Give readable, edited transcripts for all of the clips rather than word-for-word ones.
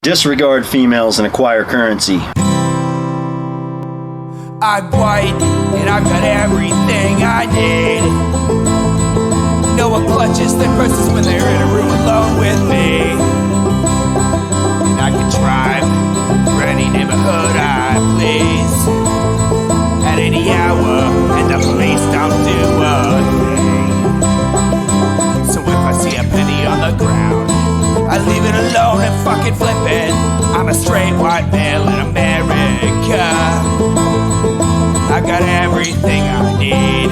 Disregard females and acquire currency. I'm white, and I've got everything I need. No one clutches their purses when they're in a room alone with me. And I can drive for any neighborhood I please at any hour, and the police don't do a thing. So if I see a penny on the ground, I leave it alone and fucking flip it. I'm a straight white male in America. I've got everything I need.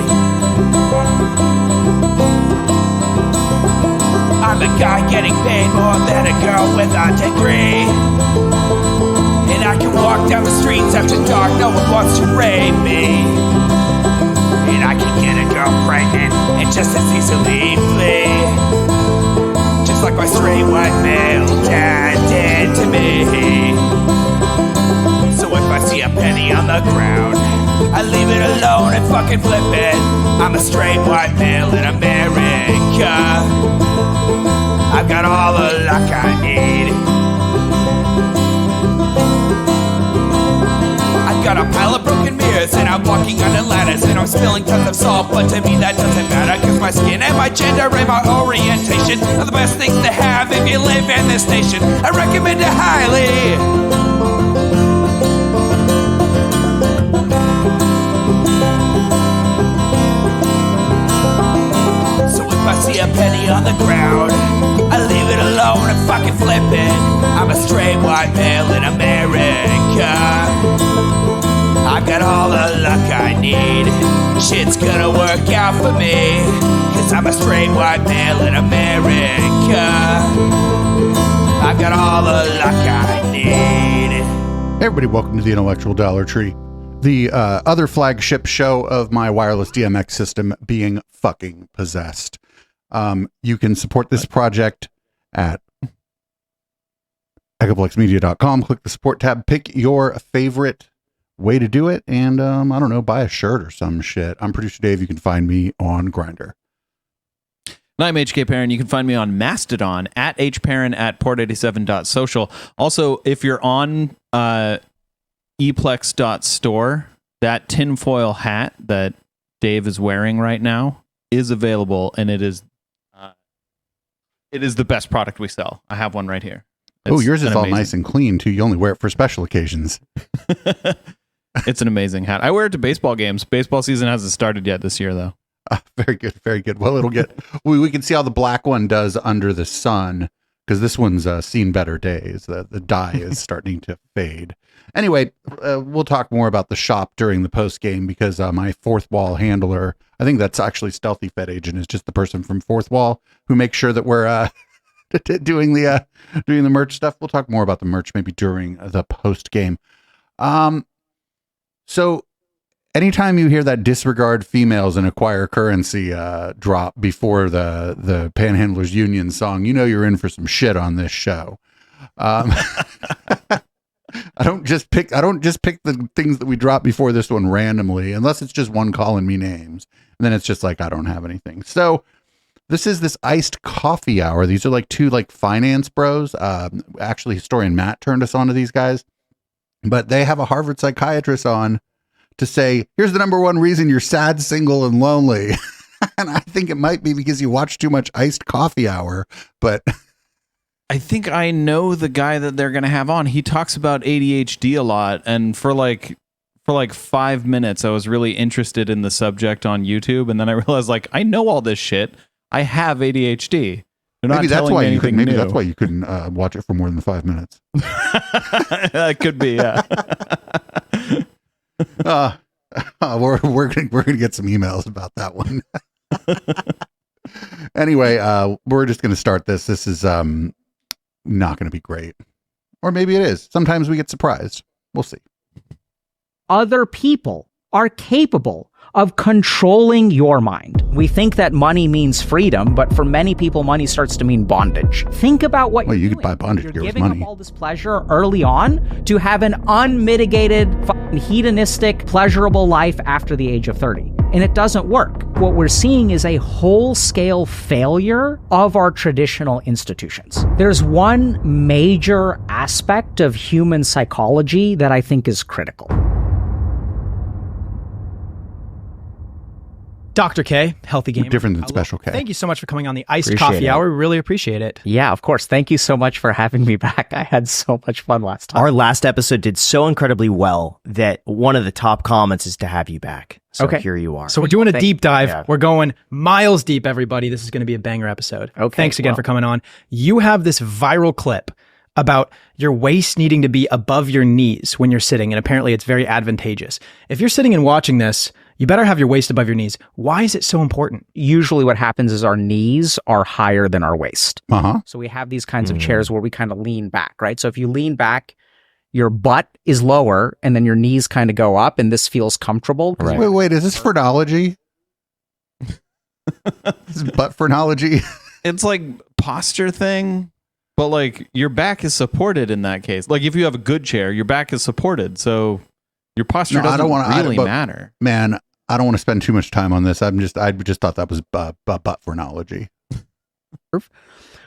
I'm a guy getting paid more than a girl with a degree. And I can walk down the streets after dark, no one wants to rape me. And I can get a girl pregnant and just as easily flee. Just like my straight white male dad did to me. So if I see a penny on the ground, I leave it alone and fucking flip it. I'm a straight white male in America. I've got all the luck I need. I've got a pile of broken mirrors and I'm walking under ladders and I'm spilling tons of salt, but to me that doesn't matter, cause my skin and my gender and my orientation are the best things to have if you live in this nation. I recommend it highly. I see a penny on the ground, I leave it alone and fucking flip it. I'm a straight white male in America. I've got all the luck I need. Shit's gonna work out for me, cause I'm a straight white male in America. I've got all the luck I need. Hey everybody, welcome to the Intellectual Dollar Tree, the other flagship show of my wireless DMX system being fucking possessed. You can support this project at echoplexmedia.com. Click the support tab, pick your favorite way to do it, and I don't know, buy a shirt or some shit. I'm Producer Dave. You can find me on Grindr. I'm HK Perrin. You can find me on Mastodon at hperrin at port87.social. Also, if you're on eplex.store, that tinfoil hat that Dave is wearing right now is available, and it is the best product we sell. I have one right here. Oh, yours is all nice and clean too. You only wear it for special occasions. It's an amazing hat. I wear it to baseball games. Baseball season hasn't started yet this year, though. Very good, very good. Well, it'll get. we can see how the black one does under the sun, because this one's seen better days. The dye is starting to fade. Anyway, we'll talk more about the shop during the post game, because my Fourth Wall handler, I think that's actually Stealthy Fed Agent, is just the person from Fourth Wall who makes sure that we're doing the merch stuff. We'll talk more about the merch maybe during the post game. So anytime you hear that disregard females and acquire currency drop before the Panhandlers Union song, you know you're in for some shit on this show. I don't just pick the things that we drop before this one randomly, unless it's just one calling me names. And then it's just like, I don't have anything. So this is this iced coffee hour. These are like two finance bros. Actually, historian Matt turned us on to these guys, but they have a Harvard psychiatrist on to say, here's the number one reason you're sad, single, and lonely. And I think it might be because you watch too much iced coffee hour, but I think I know the guy that they're going to have on. He talks about ADHD a lot, and for like 5 minutes I was really interested in the subject on YouTube, and then I realized I know all this shit. I have ADHD. Maybe that's why you couldn't. Maybe that's why you couldn't watch it for more than 5 minutes. That could be, yeah. We're gonna get some emails about that one. Anyway, we're just gonna start this. This is not gonna be great, or maybe it is. Sometimes we get surprised. We'll see. Other people are capable of controlling your mind. We think that money means freedom, but for many people, money starts to mean bondage. Think about what you could buy bondage you're here with giving money. up all this pleasure early on to have an unmitigated, hedonistic, pleasurable life after the age of 30. And it doesn't work. What we're seeing is a whole-scale failure of our traditional institutions. There's one major aspect aspect of human psychology that I think is critical. Dr. K, Healthy Gamer. Different than Special K. Thank you so much for coming on the Iced Appreciate Coffee it. Hour. We really appreciate it. Yeah, of course. Thank you so much for having me back. I had so much fun last time. Our last episode did so incredibly well that one of the top comments is to have you back. So Okay. here you are. So we're doing a deep dive. Yeah. We're going miles deep, everybody. This is going to be a banger episode. Okay, Thanks again well. for coming on. You have this viral clip about your waist needing to be above your knees when you're sitting, and apparently it's very advantageous. If you're sitting and watching this, you better have your waist above your knees. Why is it so important? Usually what happens is our knees are higher than our waist. Uh-huh. So we have these kinds of chairs where we kind of lean back, right? So if you lean back, your butt is lower and then your knees kind of go up and this feels comfortable. Right. Wait, is this phrenology? This is butt phrenology? It's like posture thing, but like your back is supported in that case. Like if you have a good chair, your back is supported, so your posture No, I doesn't don't wanna- really but- matter. Man, I don't want to spend too much time on this. I just thought that was butt phrenology.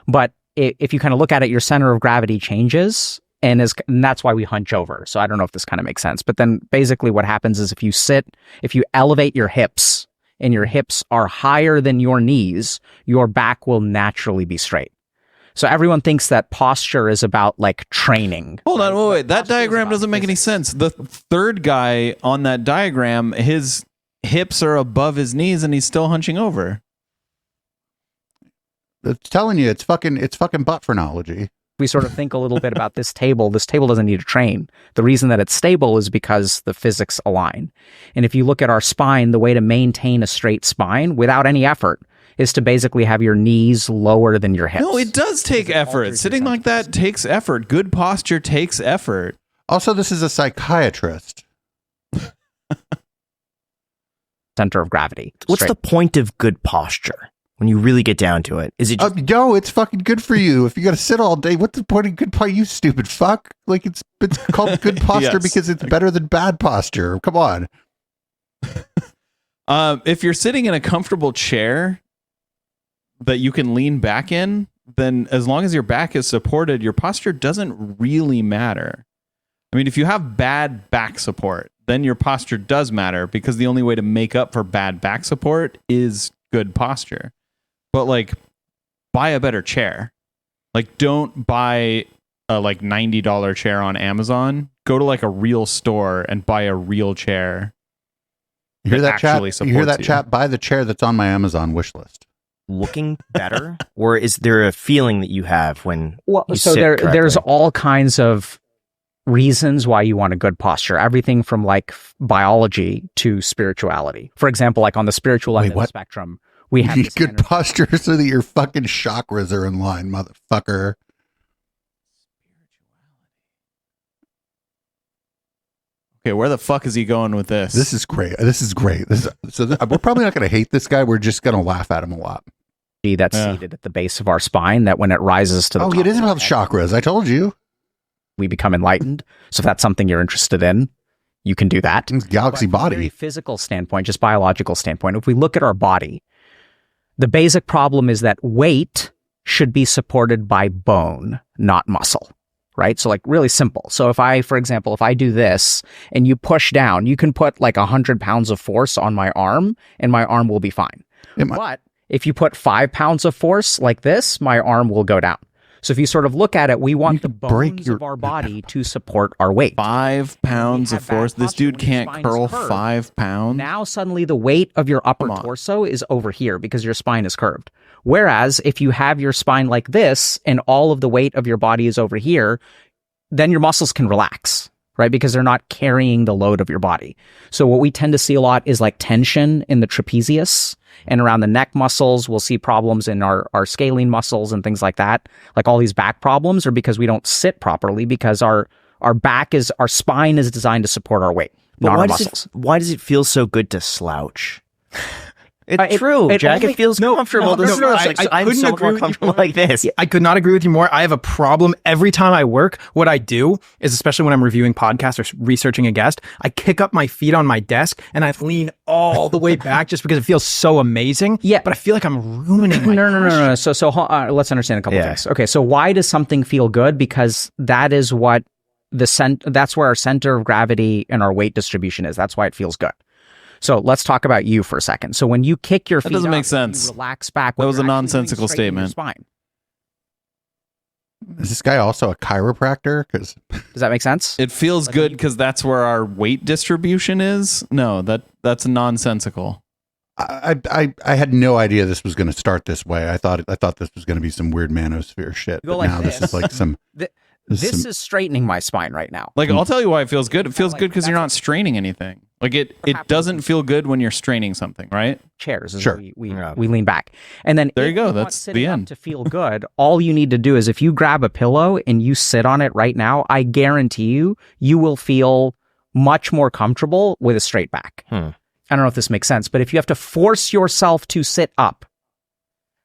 But if you kind of look at it, your center of gravity changes and that's why we hunch over. So I don't know if this kind of makes sense. But then basically what happens is if you elevate your hips and your hips are higher than your knees, your back will naturally be straight. So everyone thinks that posture is about like training. Hold on, wait. That diagram doesn't make any sense. The third guy on that diagram, his hips are above his knees and he's still hunching over. It's telling you, it's fucking butt phrenology. We sort of think a little bit about this table doesn't need to train. The reason that it's stable is because the physics align. And if you look at our spine, the way to maintain a straight spine without any effort is to basically have your knees lower than your hips. No, it does take effort. Sitting like that takes effort. Good posture takes effort. Also, this is a psychiatrist. Center of gravity. What's the point of good posture when you really get down to it? Is it just No, it's fucking good for you. If you got to sit all day, what's the point of good posture? You stupid fuck! Like it's called good posture Yes. because it's better than bad posture. Come on. If you're sitting in a comfortable chair that you can lean back in, then as long as your back is supported, your posture doesn't really matter. I mean, if you have bad back support, then your posture does matter because the only way to make up for bad back support is good posture. But like, buy a better chair. Like, don't buy a like $90 chair on Amazon. Go to like a real store and buy a real chair. You hear that actually chat? You hear supports that you. chat? Buy the chair that's on my Amazon wish list. looking better? Or is there a feeling that you have when Well, you so sit there's correctly? all kinds of reasons why you want a good posture. Everything from like biology to spirituality. For example, like on the spiritual end Wait, of the what? spectrum, we You have need this good energy. posture so that your fucking chakras are in line, motherfucker. Okay, where the fuck is he going with this? This is great. This is great. We're probably not going to hate this guy. We're just going to laugh at him a lot. That's Yeah. seated at the base of our spine, that when it rises to the Oh, top it is of our about head, chakras. I told you. we become enlightened. So if that's something you're interested in, you can do that. It's galaxy But from a body. very physical standpoint, just biological standpoint, if we look at our body, the basic problem is that weight should be supported by bone, not muscle, right? So like really simple. So if I, for example, if I do this and you push down, you can put like 100 pounds of force on my arm and my arm will be fine. But if you put 5 pounds of force like this, my arm will go down. So if you sort of look at it, we want the could break bones your- of our body to support our weight. 5 pounds When of you have force. bad This dude posture, when your can't spine curl is curved, 5 pounds. Now suddenly the weight of your upper Come on. torso is over here because your spine is curved. Whereas if you have your spine like this and all of the weight of your body is over here, then your muscles can relax, right? Because they're not carrying the load of your body. So what we tend to see a lot is like tension in the trapezius and around the neck muscles. We'll see problems in our scalene muscles and things like that. Like all these back problems are because we don't sit properly because our spine is designed to support our weight, But not why our does muscles. why does it feel so good to slouch? It's It- true, it Jack. only- it feels comfortable. no, This no, is I- like, I I'm couldn't so agree more with you comfortable more. like this. I could not agree with you more. I have a problem every time I work. What I do is, especially when I'm reviewing podcasts or researching a guest, I kick up my feet on my desk and I lean all the way back just because it feels so amazing. Yeah. But I feel like I'm ruining my No. So let's understand a couple things. Okay, so why does something feel good? Because that is what that's where our center of gravity and our weight distribution is. That's why it feels good. So let's talk about you for a second. So when you kick your feet doesn't up, make sense. you relax back. That was a you're actually doing nonsensical straightening your statement. Spine. Is this guy also a chiropractor? Because Does that make sense? It feels good because that's where our weight distribution is. No, that's nonsensical. I had no idea this was going to start this way. I thought this was going to be some weird manosphere shit. Go But like now this this. is like some. This is straightening my spine right now. Like, I'll tell you why it feels good. It feels like, good because you're that's not straining anything. Like it happens doesn't feel good when you're straining something, right? Chairs is Sure. we Yeah. lean back, and then There if you go. want That's sitting the up end. to feel good, all you need to do is if you grab a pillow and you sit on it right now, I guarantee you will feel much more comfortable with a straight back. I don't know if this makes sense, but if you have to force yourself to sit up,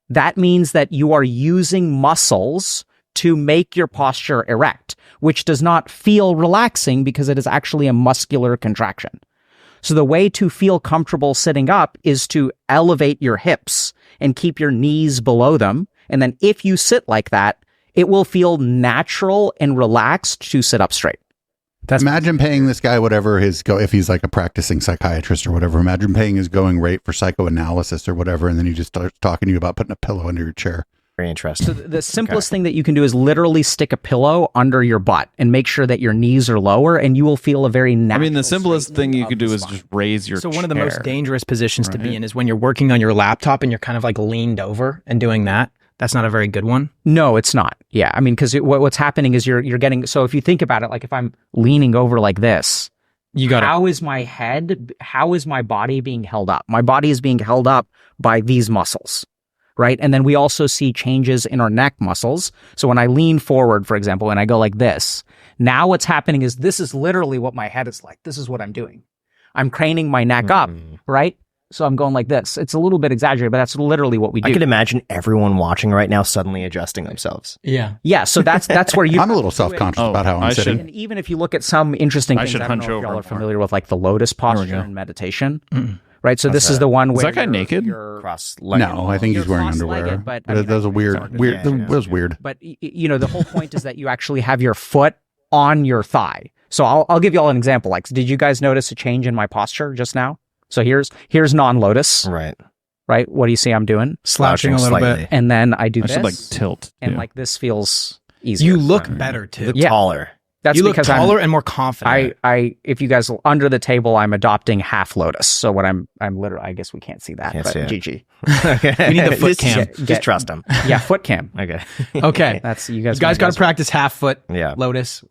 that means that you are using muscles to make your posture erect, which does not feel relaxing because it is actually a muscular contraction. So the way to feel comfortable sitting up is to elevate your hips and keep your knees below them. And then if you sit like that, it will feel natural and relaxed to sit up straight. Imagine paying this guy whatever if he's like a practicing psychiatrist or whatever. Imagine paying his going rate for psychoanalysis or whatever, and then he just starts talking to you about putting a pillow under your chair. Very interesting. So the simplest thing that you can do is literally stick a pillow under your butt and make sure that your knees are lower, and you will feel a very I natural. mean, the simplest thing straightening you of could do the is spine. just raise your So one of the most chair. dangerous positions to be Right. in is when you're working on your laptop and you're kind of like leaned over and doing that. That's not a very good one. No, it's not. Yeah, I mean, because what's happening is you're getting. So if you think about it, like if I'm leaning over like this, You got to how is my body being held up? My body is being held up by these muscles, right? And then we also see changes in our neck muscles. So when I lean forward, for example, and I go like this, now what's happening is this is literally what my head is like. This is what I'm doing. I'm craning my neck up, right? So I'm going like this. It's a little bit exaggerated, but that's literally what we do. I could imagine everyone watching right now suddenly adjusting themselves. Yeah. Yeah, so that's where you. I'm a little self-conscious Oh, about how I'm I sitting. And even if you look at some interesting I things, should I don't hunch know if over y'all are more. familiar with like the lotus posture go. in meditation, right? So this is the one where that guy you're- naked? you're- Cross No, I think You're he's wearing cross-legged, underwear. but, I But mean, that was a I think weird, it's hard. weird. Yeah, That was weird. But the whole point is that you actually have your foot on your thigh. So I'll give you all an example. Like, did you guys notice a change in my posture just now? So here's non-lotus, Right. right? What do you see I'm doing? Slouching a little slightly. bit. And then I do I this, should like tilt. and too. like this feels easier. You look better too. Yeah. Taller. That's You look because taller and more confident. if you guys under the table, I'm adopting half lotus. So what I'm literally, I guess we can't see that, Can't but see it. GG. Okay. We need the foot Just- cam. Just trust him. Yeah, foot cam. Okay. Okay. That's you You guys. guys got to practice half foot Yeah. lotus.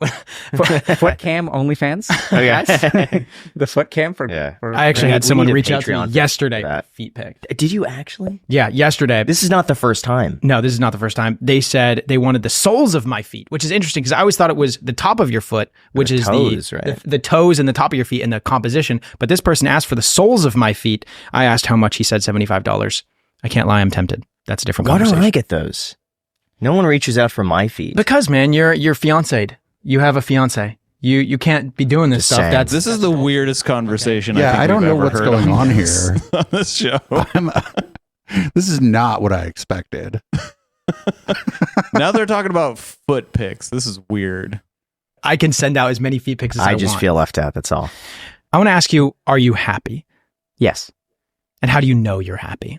foot cam OnlyFans. Okay. The foot cam for. Yeah. for I actually We had need someone a reach out to Patreon me for yesterday. that. Feet pic. Did you actually? Yeah, yesterday. This is not the first time. No, this is not the first time. They said they wanted the soles of my feet, which is interesting because I always thought it was the top of your foot, which The is toes, right? the toes and the top of your feet and the composition. But this person asked for the soles of my feet. I asked how much. He said $75. I can't lie, I'm tempted. That's a different Why don't conversation. I get those? No one reaches out for my feet. Because man, you're fiancéed. You have a fiance. You can't be doing this Just stuff. saying. That's This is the weirdest conversation. Yeah, I think I don't we've know ever what's heard going on this- here. on this show. This is not what I expected. Now they're talking about foot pics. This is weird. I can send out as many feet pics as I I just want. feel left out. That's all. I want to ask you, are you happy? Yes. And how do you know you're happy?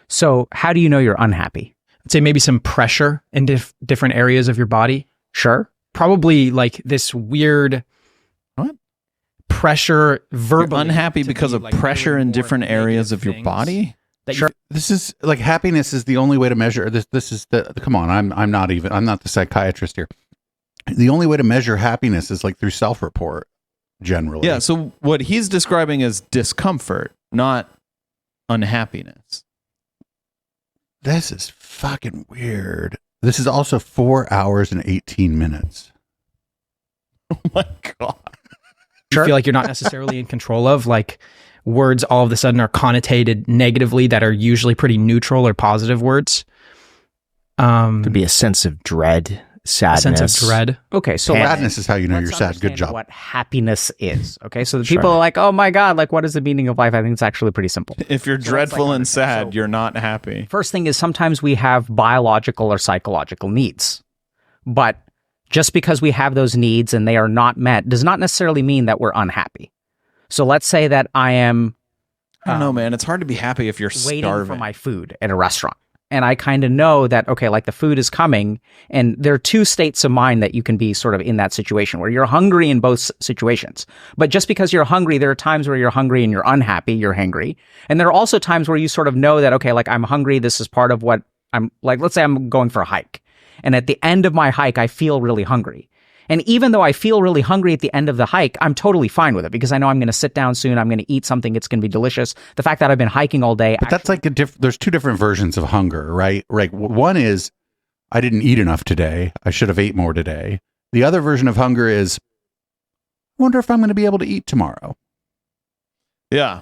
So how do you know you're unhappy? I'd say maybe some pressure in different areas of your body. Sure. Probably like this weird What? pressure You're verbally. unhappy to because be, of like, pressure doing in more different areas negative of your things body. that you- Sure. This is like happiness is the only way to measure this. This is the come on. I'm not the psychiatrist here. The only way to measure happiness is like through self-report. Generally, Yeah. So what he's describing is discomfort, not unhappiness. This is fucking weird. This is also 4 hours and 18 minutes. Oh my god. you feel like you're not necessarily in control of. Like words all of a sudden are connotated negatively that are usually pretty neutral or positive words. Could be a sense of dread, A sadness. sense of dread. Okay, so Sadness is how you know let's you're sad. Good understand job. What happiness is. Okay, so the people are like, oh my God, like what is the meaning of life? I think it's actually pretty simple. If you're So that's dreadful like and understand. sad, you're not happy. First thing is sometimes we have biological or psychological needs. But just because we have those needs and they are not met does not necessarily mean that we're unhappy. So let's say that I am I don't know, man. It's hard to be happy if you're waiting starving. for my food at a restaurant. And I kind of know that, okay, like the food is coming. And there are two states of mind that you can be sort of in that situation where you're hungry in both situations. But just because you're hungry, there are times where you're hungry and you're unhappy, you're hangry. And there are also times where you sort of know that, okay, like I'm hungry. This is part of what I'm like, let's say I'm going for a hike. And at the end of my hike, I feel really hungry. And even though I feel really hungry at the end of the hike, I'm totally fine with it because I know I'm going to sit down soon. I'm going to eat something. It's going to be delicious. The fact that I've been hiking all day. But that's like there's two different versions of hunger, right? Right. One is I didn't eat enough today. I should have ate more today. The other version of hunger is I wonder if I'm going to be able to eat tomorrow. Yeah.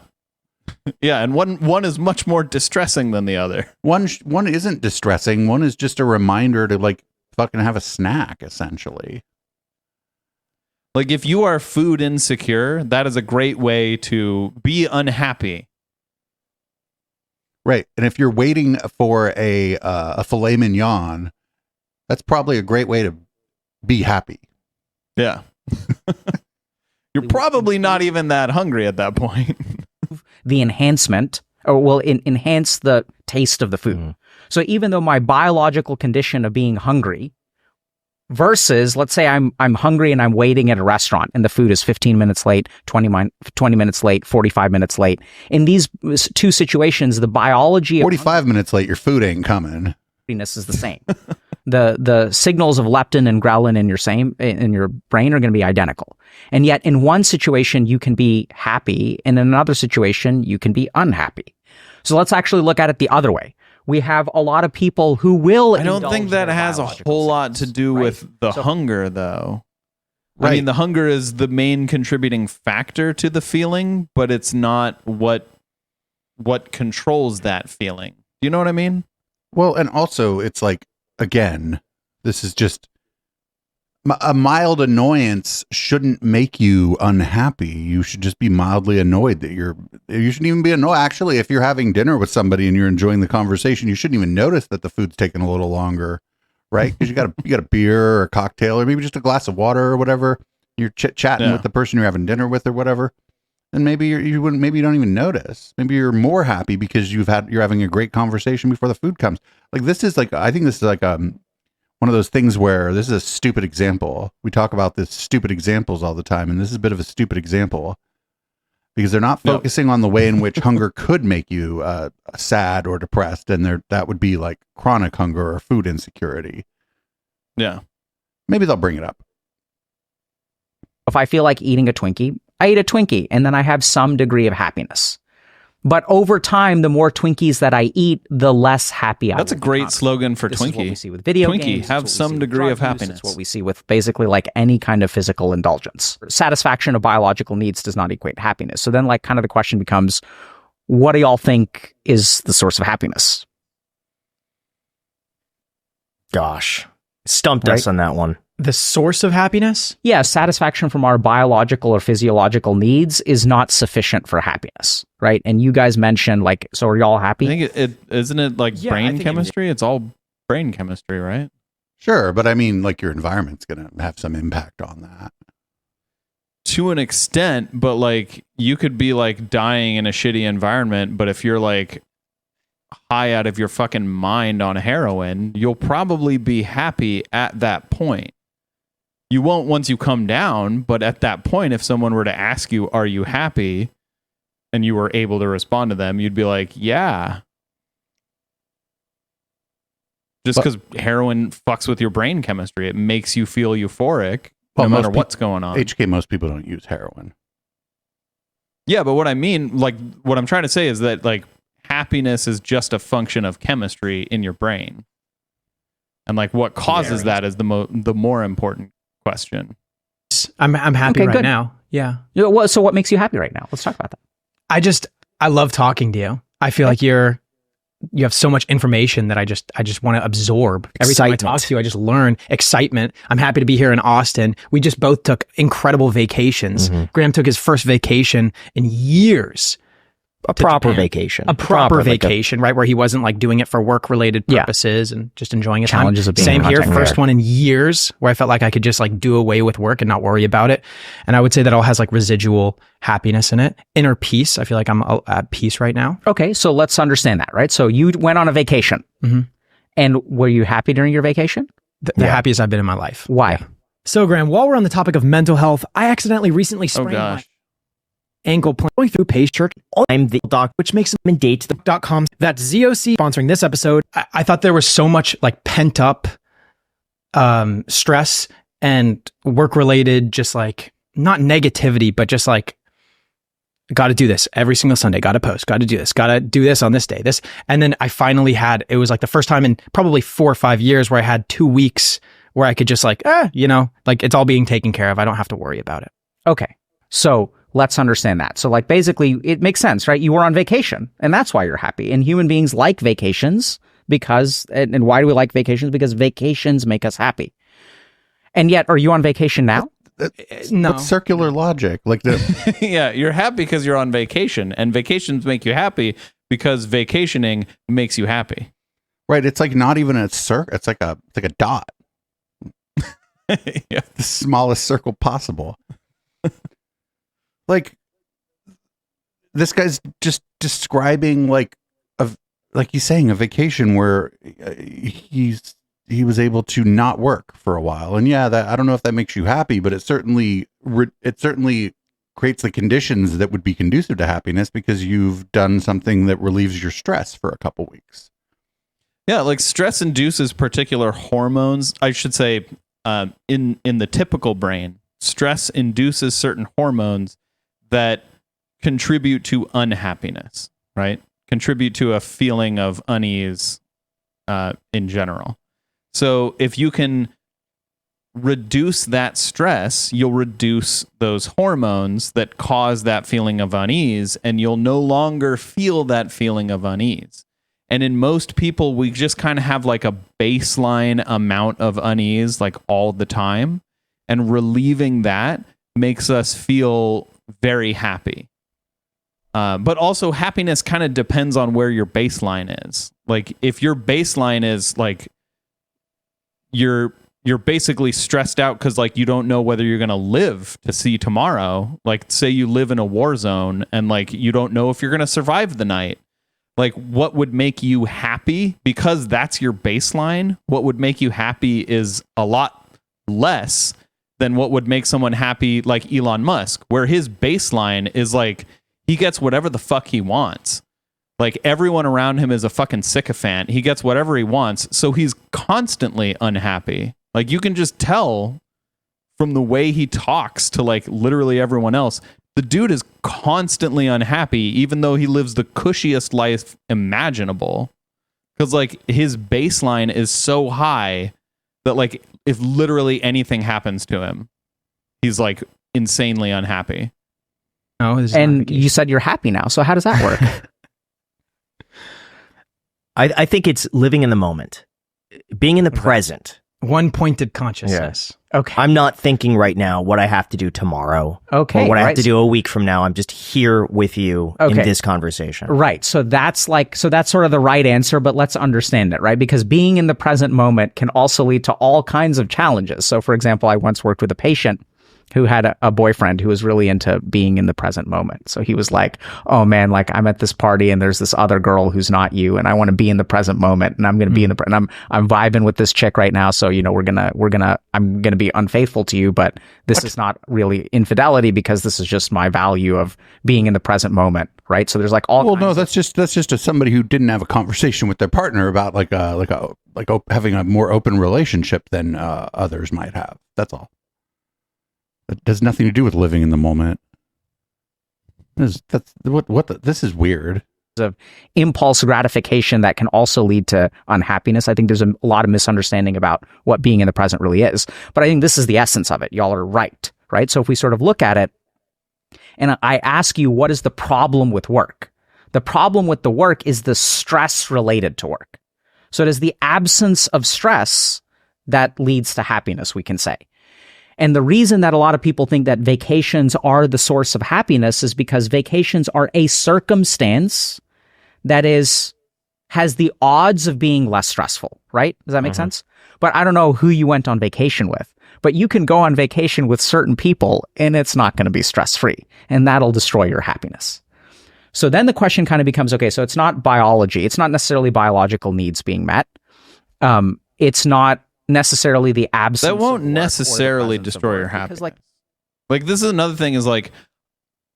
Yeah, and one is much more distressing than the other. One isn't distressing. One is just a reminder to like fucking have a snack, essentially. Like if you are food insecure, that is a great way to be unhappy. Right. And if you're waiting for a filet mignon, that's probably a great way to be happy. Yeah. You're probably not even that hungry at that point. The enhancement or will enhance the taste of the food. So even though my biological condition of being hungry versus let's say I'm hungry and I'm waiting at a restaurant and the food is 15 minutes late, 20 minutes late, 45 minutes late. In these two situations, the biology of 45 minutes late, your food ain't coming. happiness is the same. The signals of leptin and ghrelin in your brain are going to be identical. And yet in one situation you can be happy and in another situation you can be unhappy. So let's actually look at it the other way. We have a lot of people who will I don't indulge think that their has a biological whole lot to signals, do right? with the So- hunger, though. I Right. mean, the hunger is the main contributing factor to the feeling, but it's not what controls that feeling. Do you know what I mean? Well, and also it's like, again, this is just a mild annoyance shouldn't make you unhappy. You should just be mildly annoyed that you shouldn't even be annoyed. Actually, if you're having dinner with somebody and you're enjoying the conversation, you shouldn't even notice that the food's taking a little longer, right? Because you got a beer or a cocktail or maybe just a glass of water or whatever. You're chit-chatting Yeah. with the person you're having dinner with or whatever. And maybe you wouldn't, maybe you don't even notice. Maybe you're more happy because you're having a great conversation before the food comes. Like this is like, I think this is like one of those things where this is a stupid example. We talk about this stupid examples all the time, and this is a bit of a stupid example because they're not Yep. focusing on the way in which hunger could make you sad or depressed, and that would be like chronic hunger or food insecurity. Yeah. Maybe they'll bring it up. If I feel like eating a Twinkie, I eat a Twinkie and then I have some degree of happiness. But over time, the more Twinkies that I eat, the less happy I That's a will great become. slogan for This is what we Twinkie. see with video Twinkie, games. have it's what we some see with degree drug of use, happiness. It's what we see with basically like any kind of physical indulgence. Satisfaction of biological needs does not equate happiness. So then like kind of the question becomes, what do y'all think is the source of happiness? Gosh, stumped us Right? on that one. The source of happiness? Yeah, satisfaction from our biological or physiological needs is not sufficient for happiness, right? And you guys mentioned like, so are y'all I happy? think it isn't it like Yeah, I brain think it- chemistry? It's all brain chemistry, right? Sure, but I mean, like your environment's going to have some impact on that. To an extent, but like you could be like dying in a shitty environment, but if you're like high out of your fucking mind on heroin, you'll probably be happy at that point. You won't once you come down, but at that point, if someone were to ask you, "Are you happy?" and you were able to respond to them, you'd be like, "Yeah." Just because heroin fucks with your brain chemistry, it makes you feel euphoric Well, no matter most what's going on. HK, most people don't use heroin. Yeah, but what I mean, like, what I'm trying to say is that, like, happiness is just a function of chemistry in your brain. And, like, what causes that is the more important question. I'm happy Okay, right good. now. Yeah. So what makes you happy right now? Let's talk about that. I love talking to you. I feel like you have so much information that I just want to absorb. Every time I talk to you, I just learn. Excitement. I'm happy to be here in Austin. We just both took incredible vacations. Graham took his first vacation in years. A proper vacation. A proper vacation, right? Where he wasn't like doing it for work related purposes and just enjoying his Challenges time. of being Same a here. content First creator. one in years where I felt like I could just like do away with work and not worry about it. And I would say that all has like residual happiness in it. Inner peace. I feel like I'm at peace right now. Okay, so let's understand that, right? So you went on a vacation. And were you happy during your vacation? The happiest I've been in my life. Why? So Graham, while we're on the topic of mental health, I accidentally recently sprained my ankle going through Pace Church. I'm the doc, Which makes and date the .com. That's ZOC sponsoring this episode. I thought there was so much like pent up stress and work related, just like not negativity, but just like got to do this every single Sunday, got to post, got to do this on this day, this. And then I finally it was like the first time in probably 4 or 5 years where I had 2 weeks where I could just like, like it's all being taken care of. I don't have to worry about it. Okay, so let's understand that. So like basically it makes sense, right? You were on vacation and that's why you're happy. And human beings like vacations because, and why do we like vacations? Because vacations make us happy. And yet, are you on vacation now? No. That's circular logic. Like the Yeah, you're happy because you're on vacation, and vacations make you happy because vacationing makes you happy. right. It's like not even a circle. It's like a dot. Yeah. The smallest circle possible. Like this guy's just describing like he's saying a vacation where he was able to not work for a while. And yeah, that I don't know if that makes you happy, but it certainly creates the conditions that would be conducive to happiness because you've done something that relieves your stress for a couple weeks. Yeah, like stress induces particular hormones. I should say, in the typical brain, stress induces certain hormones that contribute to unhappiness, right? Contribute to a feeling of unease in general. So if you can reduce that stress, you'll reduce those hormones that cause that feeling of unease, and you'll no longer feel that feeling of unease. And in most people, we just kind of have like a baseline amount of unease like all the time. And relieving that makes us feel very happy. But also happiness kind of depends on where your baseline is. Like if your baseline is like you're basically stressed out because like you don't know whether you're going to live to see tomorrow. Like say you live in a war zone and like you don't know if you're going to survive the night. Like what would make you happy, because that's your baseline, what would make you happy is a lot less than what would make someone happy like Elon Musk, where his baseline is like he gets whatever the fuck he wants. Like everyone around him is a fucking sycophant. He gets whatever he wants, so he's constantly unhappy. Like you can just tell from the way he talks to like literally everyone else. The dude is constantly unhappy, even though he lives the cushiest life imaginable. Because like his baseline is so high that like if literally anything happens to him, he's like insanely unhappy. No, this is not And vacation. you said you're happy now. So how does that work? I think it's living in the moment, being in the present. One pointed consciousness. Okay. I'm not thinking right now what I have to do tomorrow. Okay, Or what I have right. to do a week from now. I'm just here with you in Okay. this conversation. Right. So that's sort of the right answer, but let's understand it, right? Because being in the present moment can also lead to all kinds of challenges. So for example, I once worked with a patient who had a boyfriend who was really into being in the present moment. So he was like, oh man, like I'm at this party and there's this other girl who's not you, and I want to be in the present moment, and I'm going to be in the and I'm vibing with this chick right now. So, you know, I'm going to be unfaithful to you, but this is not really infidelity because this is just my value of being in the present moment. Right. So there's like all Well, kinds no, of- that's just somebody who didn't have a conversation with their partner about having a more open relationship than others might have. That's all. It has nothing to do with living in the moment. This is weird. of impulse gratification that can also lead to unhappiness. I think there's a lot of misunderstanding about what being in the present really is. But I think this is the essence of it. Y'all are right? So if we sort of look at it and I ask you, what is the problem with work? The problem with the work is the stress related to work. So it is the absence of stress that leads to happiness, we can say. And the reason that a lot of people think that vacations are the source of happiness is because vacations are a circumstance that has the odds of being less stressful, right? Does that make sense? But I don't know who you went on vacation with, but you can go on vacation with certain people and it's not going to be stress-free, and that'll destroy your happiness. So then the question kind of becomes, okay, so it's not biology. It's not necessarily biological needs being met. It's not necessarily the absence That won't of work necessarily or the presence of destroy work, your because, happiness. Like this is another thing is like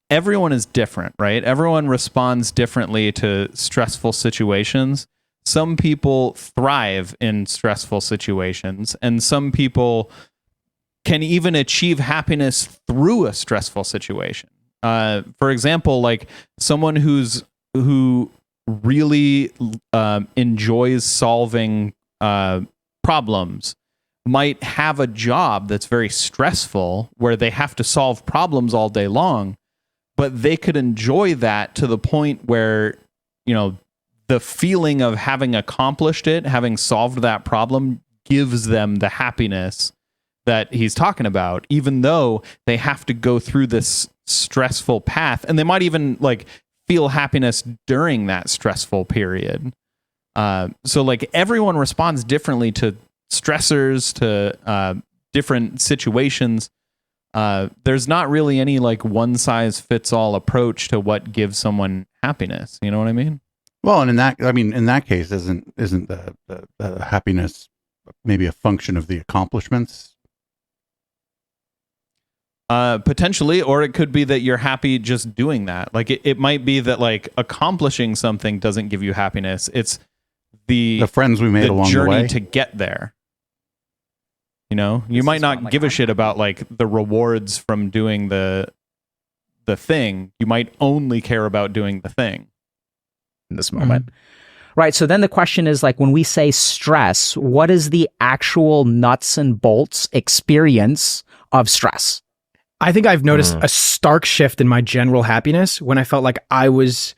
everyone is different, right? Everyone responds differently to stressful situations. Some people thrive in stressful situations, and some people can even achieve happiness through a stressful situation. For example, like someone who really enjoys solving problems might have a job that's very stressful where they have to solve problems all day long, but they could enjoy that to the point where, you know, the feeling of having accomplished it, having solved that problem, gives them the happiness that he's talking about, even though they have to go through this stressful path, and they might even like feel happiness during that stressful period. So like everyone responds differently to stressors, to different situations. There's not really any like one size fits all approach to what gives someone happiness. You know what I mean? Well, and in that case, isn't the happiness maybe a function of the accomplishments? Potentially, or it could be that you're happy just doing that. Like it might be that like accomplishing something doesn't give you happiness. It's the friends we made along the journey way to get there. You know, you might not give a shit about like the rewards from doing the thing. You might only care about doing the thing in this moment. Right. So then the question is like, when we say stress, what is the actual nuts and bolts experience of stress? I think I've noticed a stark shift in my general happiness when I felt like I was,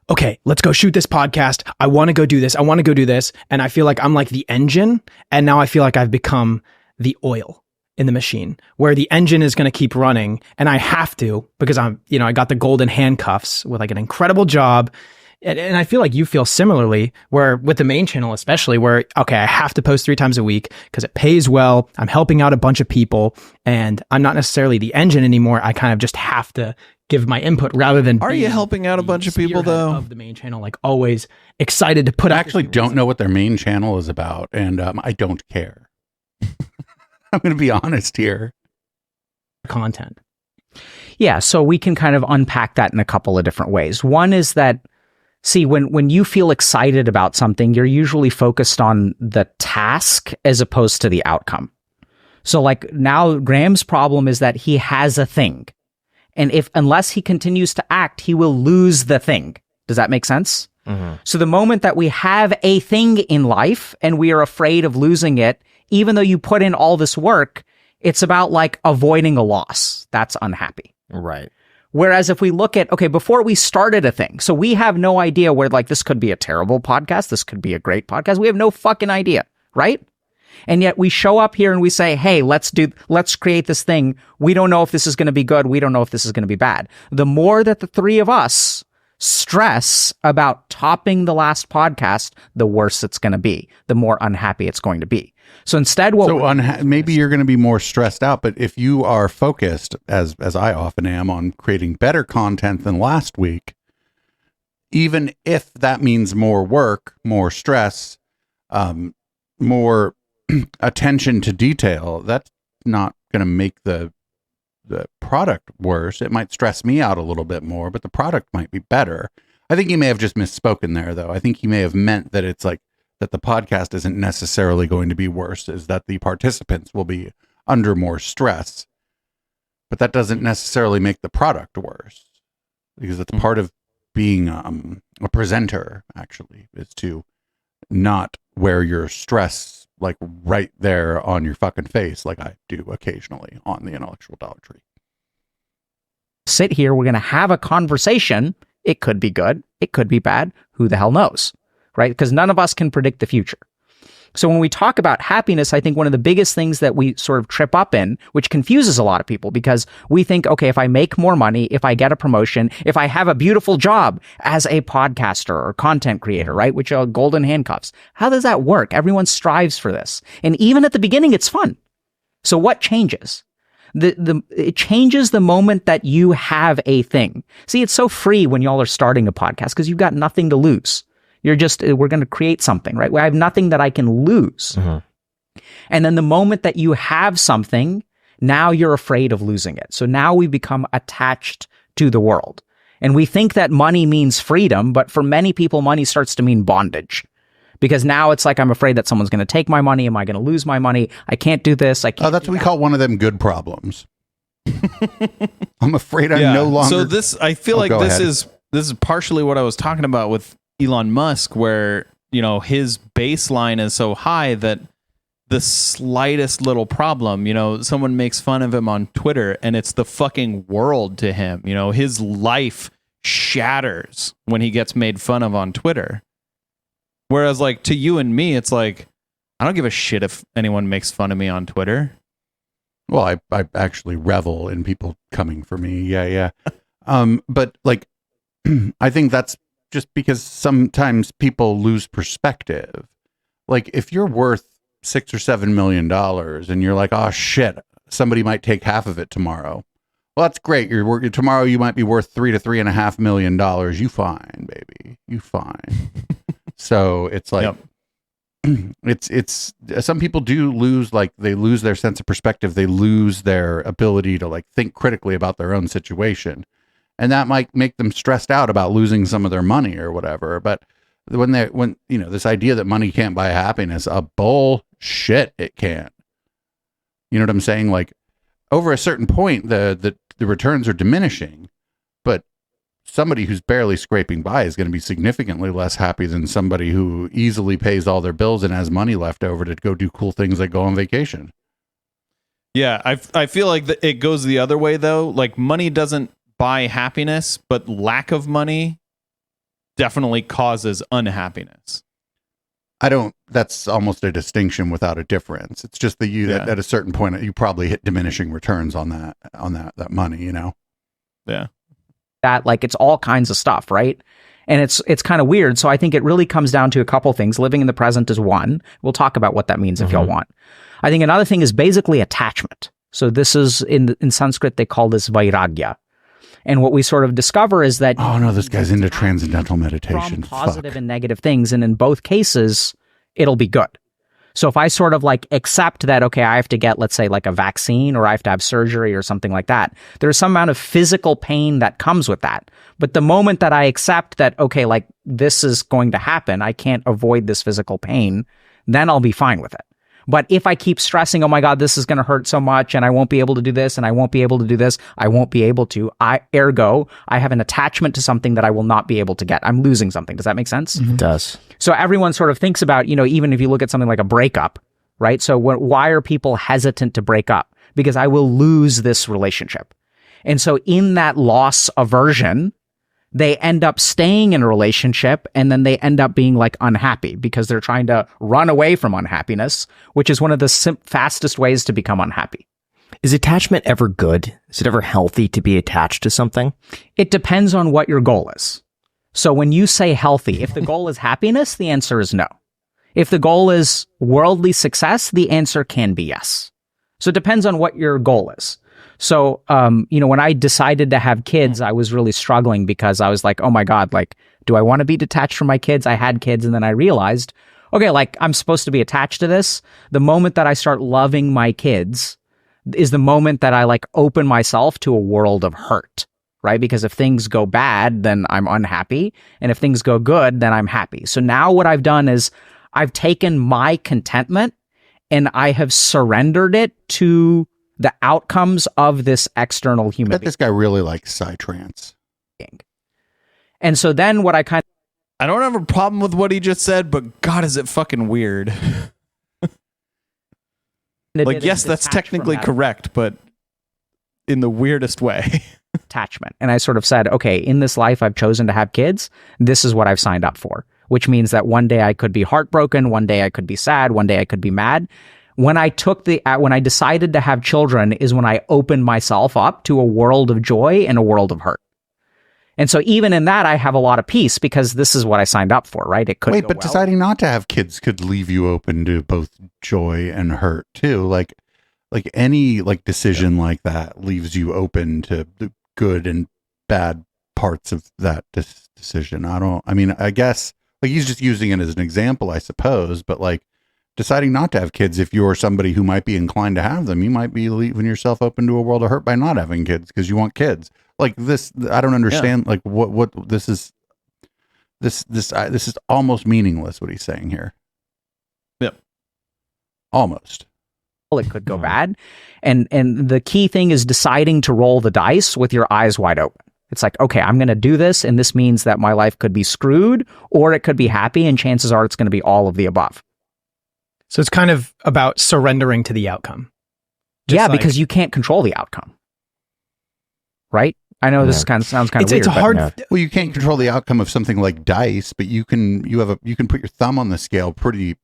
okay, let's go shoot this podcast. I want to go do this. I want to go do this. And I feel like I'm like the engine. And now I feel like I've become the oil in the machine, where the engine is going to keep running. And I have to, because I got the golden handcuffs with like an incredible job. And I feel like you feel similarly, where with the main channel, especially, where, okay, I have to post 3 times a week because it pays well. I'm helping out a bunch of people, and I'm not necessarily the engine anymore. I kind of just have to give my input rather than. Are you helping out a bunch of people though? Of the main channel, like always excited to put I out. actually don't know what their main channel is about, and I don't care. I'm going to be honest here. Content. Yeah, so we can kind of unpack that in a couple of different ways. One is that, see, when you feel excited about something, you're usually focused on the task as opposed to the outcome. So like now Graham's problem is that he has a thing. And unless he continues to act, he will lose the thing. Does that make sense? So the moment that we have a thing in life and we are afraid of losing it, even though you put in all this work, it's about like avoiding a loss. That's unhappy. Right. Whereas if we look at, okay, before we started a thing, so we have no idea where like this could be a terrible podcast, this could be a great podcast. We have no fucking idea, right? And yet we show up here and we say, hey, let's create this thing. We don't know if this is going to be good. We don't know if this is going to be bad. The more that the 3 of us stress about topping the last podcast, the worse it's going to be, the more unhappy it's going to be. So instead, maybe you're going to be more stressed out, but if you are focused, as I often am, on creating better content than last week, even if that means more work, more stress, more attention to detail, that's not going to make the product worse. It might stress me out a little bit more, but the product might be better. I think he may have just misspoken there, though. I think he may have meant that it's like that the podcast isn't necessarily going to be worse, is that the participants will be under more stress, but that doesn't necessarily make the product worse, because it's part of being a presenter, actually, is to not wear your stress like right there on your fucking face, like I do occasionally on the Intellectual Dollar Tree. sit here, we're going to have a conversation. It could be good. It could be bad. Who the hell knows? Right? Because none of us can predict the future. So when we talk about happiness, I think one of the biggest things that we sort of trip up in, which confuses a lot of people, because we think, okay, if I make more money, if I get a promotion, if I have a beautiful job as a podcaster or content creator, right, which are golden handcuffs, how does that work? Everyone strives for this. And even at the beginning, it's fun. So what changes? It changes the moment that you have a thing. See, it's so free when y'all are starting a podcast because you've got nothing to lose. We're going to create something, right? I have nothing that I can lose. Mm-hmm. And then the moment that you have something, now you're afraid of losing it. So now we become attached to the world. And we think that money means freedom, but for many people, money starts to mean bondage. Because now it's like, I'm afraid that someone's going to take my money. Am I going to lose my money? I can't do this. I can't. Oh, that's what we call one of them good problems. I'm afraid I'm no longer. So this, I feel like this is partially what I was talking about with Elon Musk, where, you know, his baseline is so high that the slightest little problem, you know, someone makes fun of him on Twitter and it's the fucking world to him. You know, his life shatters when he gets made fun of on Twitter. Whereas, like, to you and me, it's like, I don't give a shit if anyone makes fun of me on Twitter. Well, I actually revel in people coming for me. Yeah. But like, I think that's just because sometimes people lose perspective. Like, if you're worth $6 or $7 million and you're like, oh shit, somebody might take half of it tomorrow. Well, that's great. Tomorrow you might be worth $3 to $3.5 million. You fine, baby. You fine. So it's like, it's some people do lose, like, they lose their sense of perspective. They lose their ability to, like, think critically about their own situation. And that might make them stressed out about losing some of their money or whatever. But when you know, this idea that money can't buy happiness, bullshit, it can. You know what I'm saying? Like, over a certain point, the returns are diminishing, but somebody who's barely scraping by is going to be significantly less happy than somebody who easily pays all their bills and has money left over to go do cool things like go on vacation. Yeah, I feel like it goes the other way, though. Like, money doesn't buy happiness, but lack of money definitely causes unhappiness. That's almost a distinction without a difference. It's just that at a certain point, you probably hit diminishing returns on that money, you know? Yeah. That, like, it's all kinds of stuff, right? And it's kind of weird. So I think it really comes down to a couple things. Living in the present is one. We'll talk about what that means if y'all want. I think another thing is basically attachment. So this is in Sanskrit, they call this vairagya. And what we sort of discover is that, oh no, this guy's into transcendental meditation. From positive and negative things, and in both cases, it'll be good. So if I sort of like accept that, okay, I have to get, let's say, like a vaccine, or I have to have surgery or something like that, there's some amount of physical pain that comes with that. But the moment that I accept that, okay, like, this is going to happen, I can't avoid this physical pain, then I'll be fine with it. But if I keep stressing, oh my God, this is going to hurt so much, and I won't be able to do this, and I won't be able to do this, I won't be able to, ergo, I have an attachment to something that I will not be able to get. I'm losing something. Does that make sense? It does. So everyone sort of thinks about, you know, even if you look at something like a breakup, right? So why are people hesitant to break up? Because I will lose this relationship. And so in that loss aversion, they end up staying in a relationship, and then they end up being, like, unhappy because they're trying to run away from unhappiness, which is one of the fastest ways to become unhappy. Is attachment ever good? Is it ever healthy to be attached to something? It depends on what your goal is. So when you say healthy, if the goal is happiness, the answer is no. If the goal is worldly success, the answer can be yes. So it depends on what your goal is. So, you know, when I decided to have kids, I was really struggling because I was like, oh my God, like, do I want to be detached from my kids? I had kids, and then I realized, okay, like, I'm supposed to be attached to this. The moment that I start loving my kids is the moment that I, like, open myself to a world of hurt, right? Because if things go bad, then I'm unhappy. And if things go good, then I'm happy. So now what I've done is I've taken my contentment and I have surrendered it to the outcomes of this external human being. This guy really likes psytrance. And so then what I don't have a problem with what he just said, but God, is it fucking weird. Like, yes, that's technically correct, but in the weirdest way. attachment. And I sort of said, okay, in this life, I've chosen to have kids. This is what I've signed up for, which means that one day I could be heartbroken. One day I could be sad. One day I could be mad. When I decided to have children is when I opened myself up to a world of joy and a world of hurt. And so even in that, I have a lot of peace because this is what I signed up for, right? It could Wait, go but well. deciding not to have kids could leave you open to both joy and hurt too. Like any like decision like that leaves you open to the good and bad parts of that decision. I guess like he's just using it as an example, I suppose, but like deciding not to have kids, if you're somebody who might be inclined to have them, you might be leaving yourself open to a world of hurt by not having kids because you want kids. Like this, I don't understand. Like what this is. This is almost meaningless. What he's saying here. Yep. Almost. It could go bad, and the key thing is deciding to roll the dice with your eyes wide open. It's like, okay, I'm going to do this, and this means that my life could be screwed, or it could be happy, and chances are it's going to be all of the above. So it's kind of about surrendering to the outcome. Because you can't control the outcome, right? I know this sounds kind of weird. It's hard. Well, you can't control the outcome of something like dice, but you can put your thumb on the scale pretty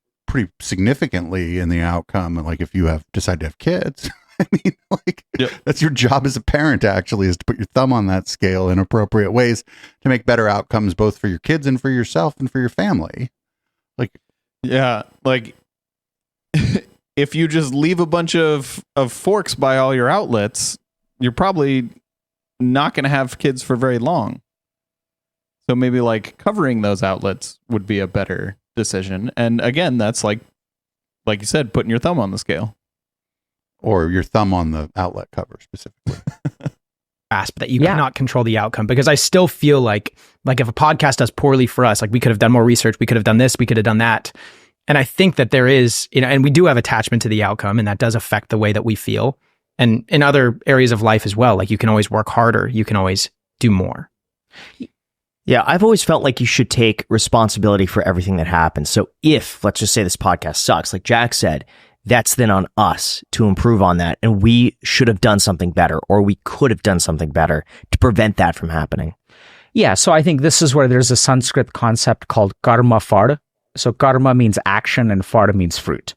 significantly in the outcome. And like if you decide to have kids, I mean, like that's your job as a parent actually is to put your thumb on that scale in appropriate ways to make better outcomes both for your kids and for yourself and for your family. Like, yeah, like if you just leave a bunch of forks by all your outlets, you're probably not going to have kids for very long. So maybe like covering those outlets would be a better decision. And again, that's like you said, putting your thumb on the scale. Or your thumb on the outlet cover specifically. Grasp that you cannot control the outcome, because I still feel like if a podcast does poorly for us, like we could have done more research, we could have done this, we could have done that. And I think that there is, and we do have attachment to the outcome, and that does affect the way that we feel. And in other areas of life as well, like you can always work harder, you can always do more. Yeah, I've always felt like you should take responsibility for everything that happens. So if, let's just say this podcast sucks, like Jack said, that's then on us to improve on that. And we should have done something better, or we could have done something better to prevent that from happening. Yeah, so I think this is where there's a Sanskrit concept called karma far. So karma means action and far means fruit.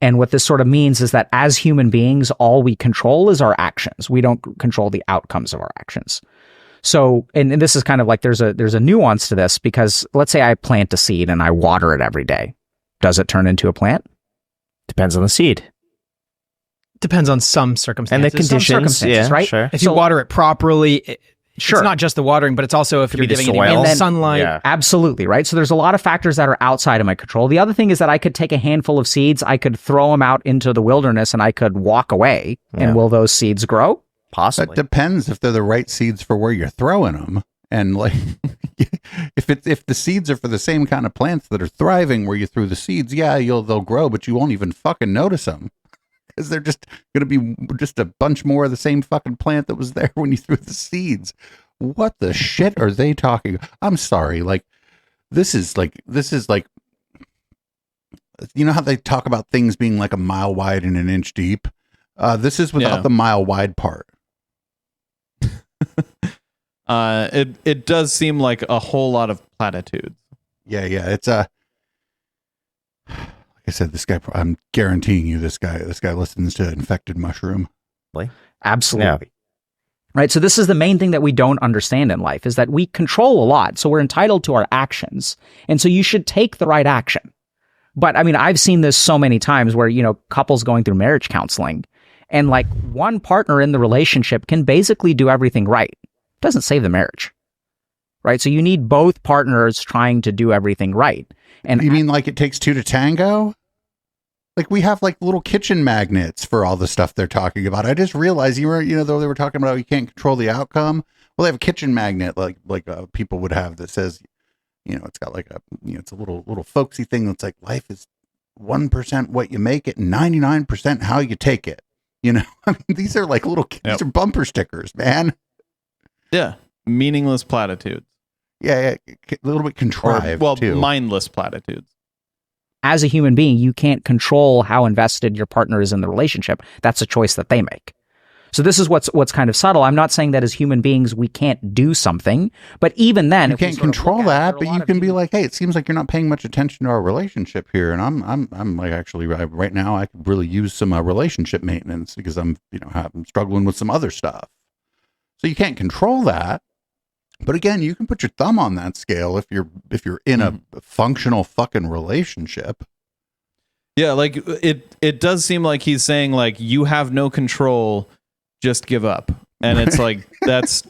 And what this sort of means is that as human beings, all we control is our actions. We don't control the outcomes of our actions. So, and this is kind of like there's a nuance to this, because let's say I plant a seed and I water it every day. Does it turn into a plant? Depends on the seed. Depends on some circumstances. And the conditions, right? Sure. If you water it properly, sure. It's not just the watering, but it's also if you're be the giving it soil. enough sunlight. Yeah. Absolutely, right? So there's a lot of factors that are outside of my control. The other thing is that I could take a handful of seeds, I could throw them out into the wilderness, and I could walk away. Yeah. And will those seeds grow? Possibly. That depends if they're the right seeds for where you're throwing them. And like, if the seeds are for the same kind of plants that are thriving where you threw the seeds, yeah, they'll grow, but you won't even fucking notice them because they're just going to be just a bunch more of the same fucking plant that was there when you threw the seeds. What the shit are they talking? I'm sorry. Like, this is like, you know how they talk about things being like a mile wide and an inch deep? This is without the mile wide part. It does seem like a whole lot of platitudes. Yeah. It's like I said, this guy, I'm guaranteeing you this guy listens to Infected Mushroom. Absolutely. Yeah. Right. So this is the main thing that we don't understand in life, is that we control a lot. So we're entitled to our actions. And so you should take the right action. But I mean, I've seen this so many times where, couples going through marriage counseling, and like one partner in the relationship can basically do everything right. It doesn't save the marriage. Right. So you need both partners trying to do everything right. And you mean like it takes two to tango? Like we have like little kitchen magnets for all the stuff they're talking about. I just realized though they were talking about you can't control the outcome. Well, they have a kitchen magnet like people would have that says, it's got like it's a little folksy thing that's like life is 1% what you make it, 99% how you take it. I mean, these are like these are bumper stickers, man. Yeah, meaningless platitudes. Yeah, a little bit contrived. Too. Mindless platitudes. As a human being, you can't control how invested your partner is in the relationship. That's a choice that they make. So this is what's kind of subtle. I'm not saying that as human beings we can't do something, but even then You if we can't sort of control look at it, that, there are a but lot you of can be human- like, hey, it seems like you're not paying much attention to our relationship here, and I'm like actually right now I could really use some relationship maintenance because I'm I'm struggling with some other stuff. So you can't control that, but again, you can put your thumb on that scale if you're in a functional fucking relationship. Yeah, like it does seem like he's saying like you have no control, just give up. And it's like that's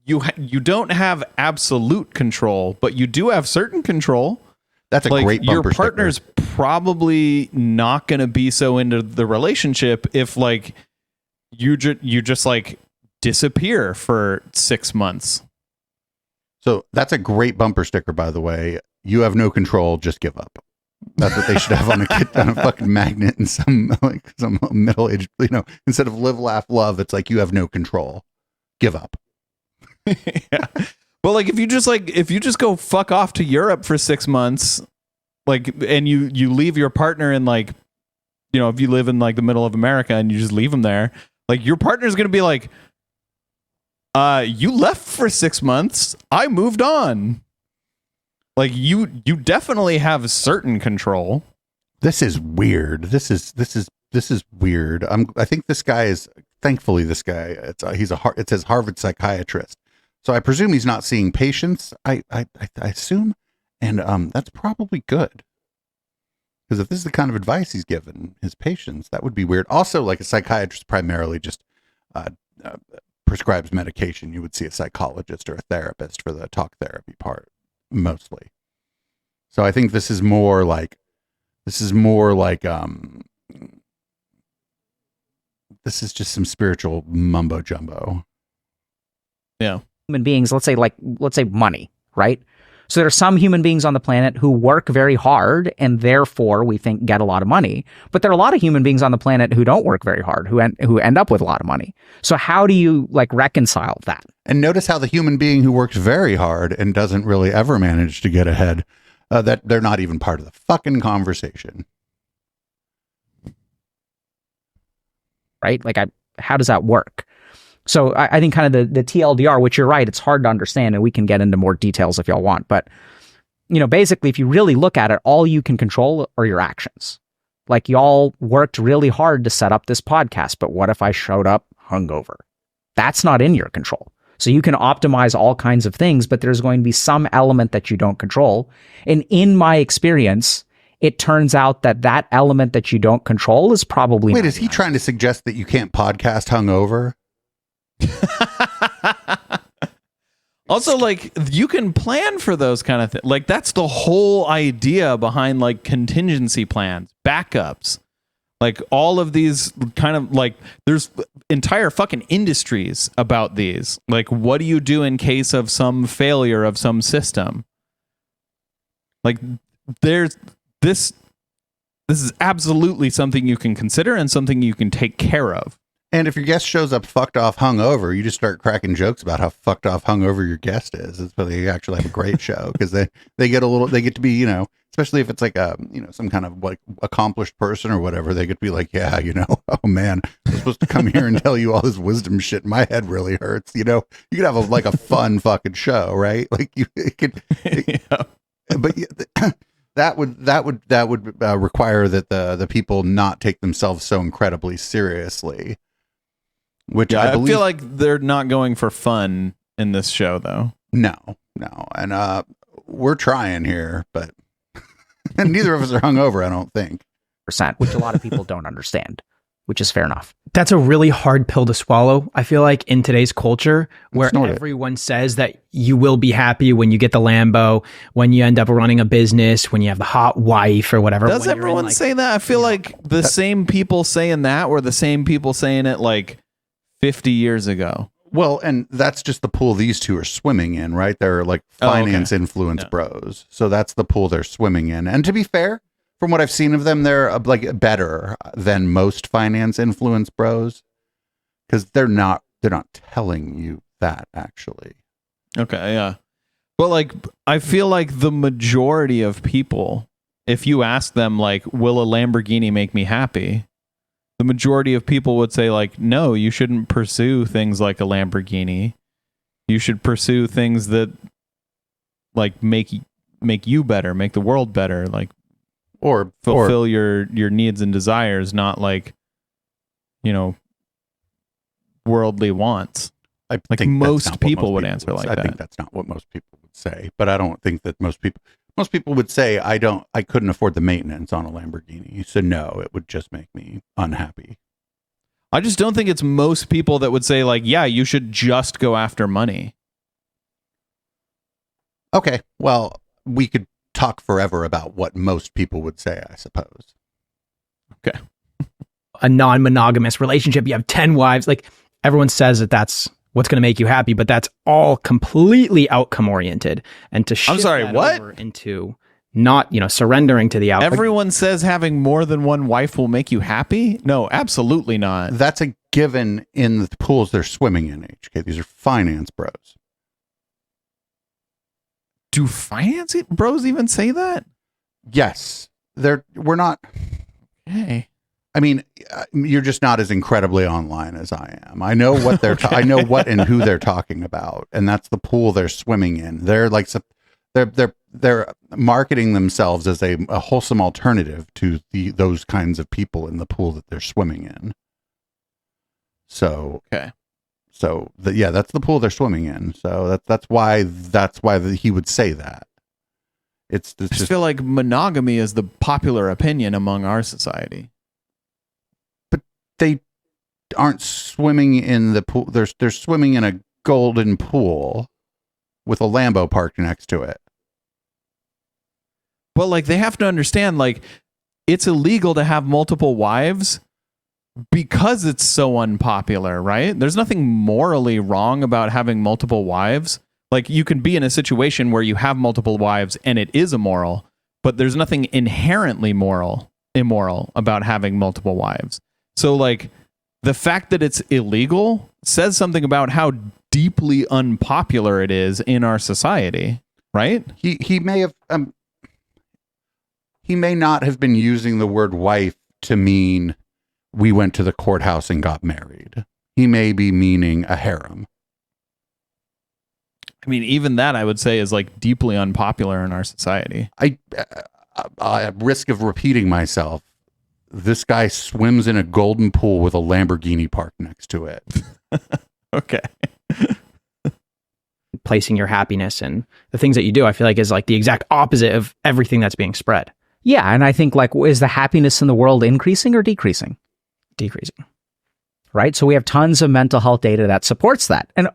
you don't have absolute control, but you do have certain control. That's a Like great your bumper partner's sticker. probably not going to be so into the relationship if like you just like disappear for 6 months. So that's a great bumper sticker, by the way. You have no control, just give up. That's what they should have on a fucking magnet and some middle-aged, instead of live, laugh, love, it's like you have no control. Give up. Yeah. But like if you just go fuck off to Europe for 6 months, like, and you leave your partner in like, if you live in like the middle of America and you just leave them there, like your partner's going to be like, you left for 6 months. I moved on. Like you definitely have certain control. This is weird. This is weird. I think this guy is, thankfully this guy, it says Harvard psychiatrist. So I presume he's not seeing patients. I assume, and that's probably good. Because if this is the kind of advice he's given his patients, that would be weird. Also, like a psychiatrist primarily just prescribes medication. You would see a psychologist or a therapist for the talk therapy part, mostly. So I think this is more like this is just some spiritual mumbo jumbo. Yeah. Human beings, let's say money, right? So there are some human beings on the planet who work very hard and therefore we think get a lot of money. But there are a lot of human beings on the planet who don't work very hard, who end up with a lot of money. So how do you like reconcile that? And notice how the human being who works very hard and doesn't really ever manage to get ahead, that they're not even part of the fucking conversation. Right? Like how does that work? So I think kind of the TLDR, which you're right, it's hard to understand and we can get into more details if y'all want. But, basically, if you really look at it, all you can control are your actions. Like y'all worked really hard to set up this podcast, but what if I showed up hungover? That's not in your control. So you can optimize all kinds of things, but there's going to be some element that you don't control. And in my experience, it turns out that element that you don't control is probably... Wait, is he trying to suggest that you can't podcast hungover? Also, like you can plan for those kind of things. Like that's the whole idea behind like contingency plans, backups, like all of these kind of like there's entire fucking industries about these. Like, what do you do in case of some failure of some system? Like there's this is absolutely something you can consider and something you can take care of. And if your guest shows up fucked off hungover, you just start cracking jokes about how fucked off hungover your guest is. It's really, you actually have a great show because they get to be, especially if it's like some kind of like accomplished person or whatever, they get to be like, yeah, oh man, I'm supposed to come here and tell you all this wisdom shit. My head really hurts. You could have a fun fucking show, right? Like Yeah. But that would require that the people not take themselves so incredibly seriously. Which Yeah, I believe, feel like they're not going for fun in this show, though. no, and we're trying here, but and neither of us are hungover, I don't think. percent, which a lot of people don't understand, which is fair enough. That's a really hard pill to swallow. I feel like in today's culture where Snort it. everyone says that you will be happy when you get the Lambo, when you end up running a business, when you have the hot wife or whatever. Does when you're in, everyone say that? I feel like the same people saying that were the same people saying it like 50 years ago. Well, and that's just the pool these two are swimming in, right? They're like finance influence bros. So that's the pool they're swimming in. And to be fair, from what I've seen of them, they're like better than most finance influence bros because they're not telling you that actually. Okay, yeah. But like, I feel like the majority of people, if you ask them like, will a Lamborghini make me happy? the majority of people would say like, no, you shouldn't pursue things like a Lamborghini. You should pursue things that like make you better, make the world better, like or fulfill your needs and desires, not like, worldly wants. I Like think that's most not what people most would people answer like I that. think that's not what most people would say, but I don't think that most people would say I couldn't afford the maintenance on a Lamborghini. So no, it would just make me unhappy. I just don't think it's most people that would say like, yeah, you should just go after money. Okay, well, we could talk forever about what most people would say, I suppose. Okay. A non-monogamous relationship, you have 10 wives. Like, everyone says that that's what's going to make you happy, but that's all completely outcome oriented. And to shift sorry, that what? over into not, surrendering to the outcome. Everyone says having more than one wife will make you happy? No, absolutely not. That's a given in the pools they're swimming in, HK. These are finance bros. Do finance bros even say that? Yes. We're not. Hey. I mean, you're just not as incredibly online as I am. I know what they're. I know what and who they're talking about, and that's the pool they're swimming in. They're like, they're marketing themselves as a wholesome alternative to those kinds of people in the pool that they're swimming in. So Okay. So that's the pool they're swimming in. So that's why he would say that. It's I just feel like monogamy is the popular opinion among our society. they aren't swimming in the pool. They're swimming in a golden pool with a Lambo parked next to it. But like they have to understand, like, it's illegal to have multiple wives because it's so unpopular, right? There's nothing morally wrong about having multiple wives. Like, you can be in a situation where you have multiple wives and it is immoral, but there's nothing inherently immoral about having multiple wives. So like the fact that it's illegal says something about how deeply unpopular it is in our society, right? He may have he may not have been using the word wife to mean we went to the courthouse and got married. He may be meaning a harem. I mean, even that I would say is like deeply unpopular in our society. At risk of repeating myself, this guy swims in a golden pool with a Lamborghini parked next to it. Okay. Placing your happiness and the things that you do, I feel like is like the exact opposite of everything that's being spread. Yeah, and I think like, is the happiness in the world increasing or decreasing? Decreasing. Right? So we have tons of mental health data that supports that. And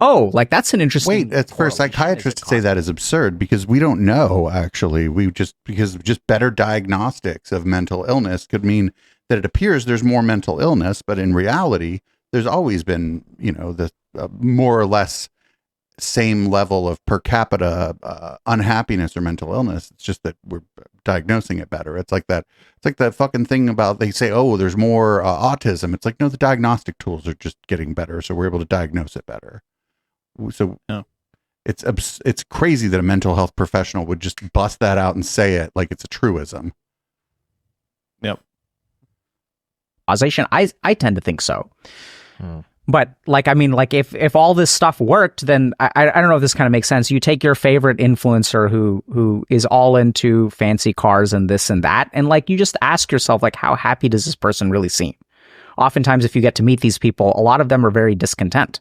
that's an interesting. Wait, for a psychiatrist to say that is absurd because we don't know actually. Because better diagnostics of mental illness could mean that it appears there's more mental illness, but in reality, there's always been, the more or less same level of per capita unhappiness or mental illness. It's just that we're diagnosing it better. It's like that fucking thing about they say, oh, there's more autism. It's like, no, the diagnostic tools are just getting better, so we're able to diagnose it better. So it's crazy that a mental health professional would just bust that out and say it like it's a truism. Yep. Causation, I tend to think so. But if all this stuff worked, then I don't know if this kind of makes sense. You take your favorite influencer who is all into fancy cars and this and that, and like you just ask yourself, like, how happy does this person really seem? Oftentimes, if you get to meet these people, a lot of them are very discontent.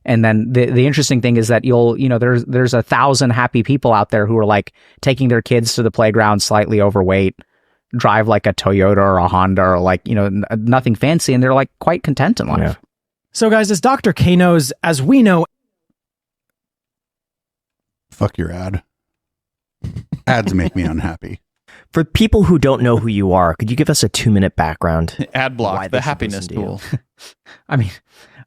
And then the interesting thing is that there's 1,000 happy people out there who are like taking their kids to the playground slightly overweight, drive like a Toyota or a Honda or like, nothing fancy. And they're like quite content in life. Yeah. So guys, as Dr. K knows, as we know, Fuck your ad. Ads make me unhappy. For people who don't know who you are, could you give us a 2-minute background? Ad Why block, they the should happiness listen to you. tool. I mean,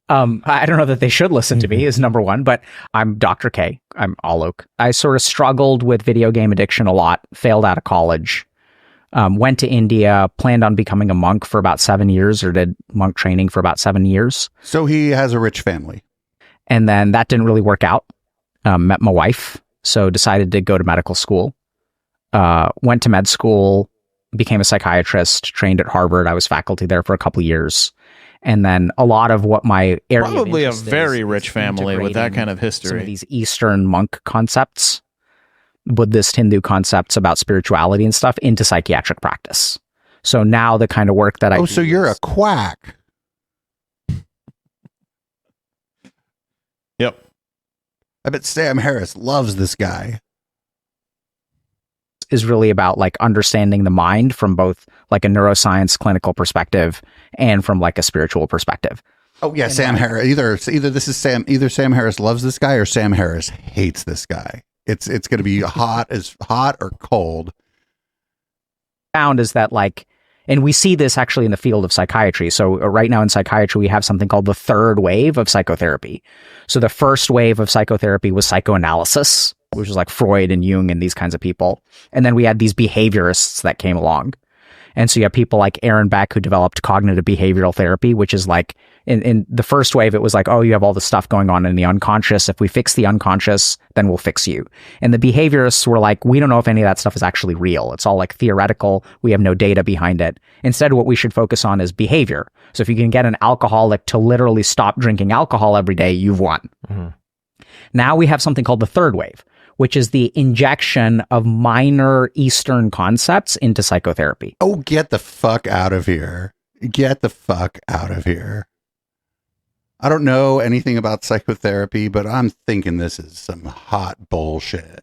I don't know that they should listen to me is number one, but I'm Dr. K. I'm Alok. I sort of struggled with video game addiction a lot, failed out of college, went to India, planned on becoming a monk for about 7 years or did monk training for about 7 years. So he has a rich family. And then that didn't really work out. Met my wife, so decided to go to medical school. Went to med school, became a psychiatrist, trained at Harvard. I was faculty there for a couple years. And then a lot of what my area of Probably a interest very is rich family with that integrating kind of some history. of these Eastern monk concepts, Buddhist Hindu concepts about spirituality and stuff into psychiatric practice. So now the kind of work that I Oh, do so you're a is- quack. Yep. I bet Sam Harris loves this guy. is really about like understanding the mind from both like a neuroscience clinical perspective and from like a spiritual perspective. Oh yeah, Sam Harris. Either Sam Harris loves this guy or Sam Harris hates this guy. It's going to be hot or cold. Found is that like, and we see this actually in the field of psychiatry. So right now in psychiatry, we have something called the third wave of psychotherapy. So the first wave of psychotherapy was psychoanalysis, which was like Freud and Jung and these kinds of people. And then we had these behaviorists that came along. And so you have people like Aaron Beck who developed cognitive behavioral therapy, which is like in the first wave, it was like, oh, you have all this stuff going on in the unconscious. If we fix the unconscious, then we'll fix you. And the behaviorists were like, we don't know if any of that stuff is actually real. It's all like theoretical. We have no data behind it. Instead, what we should focus on is behavior. So if you can get an alcoholic to literally stop drinking alcohol every day, you've won. Mm-hmm. Now we have something called the third wave, which is the injection of minor Eastern concepts into psychotherapy. Oh, get the fuck out of here. Get the fuck out of here. I don't know anything about psychotherapy, but I'm thinking this is some hot bullshit.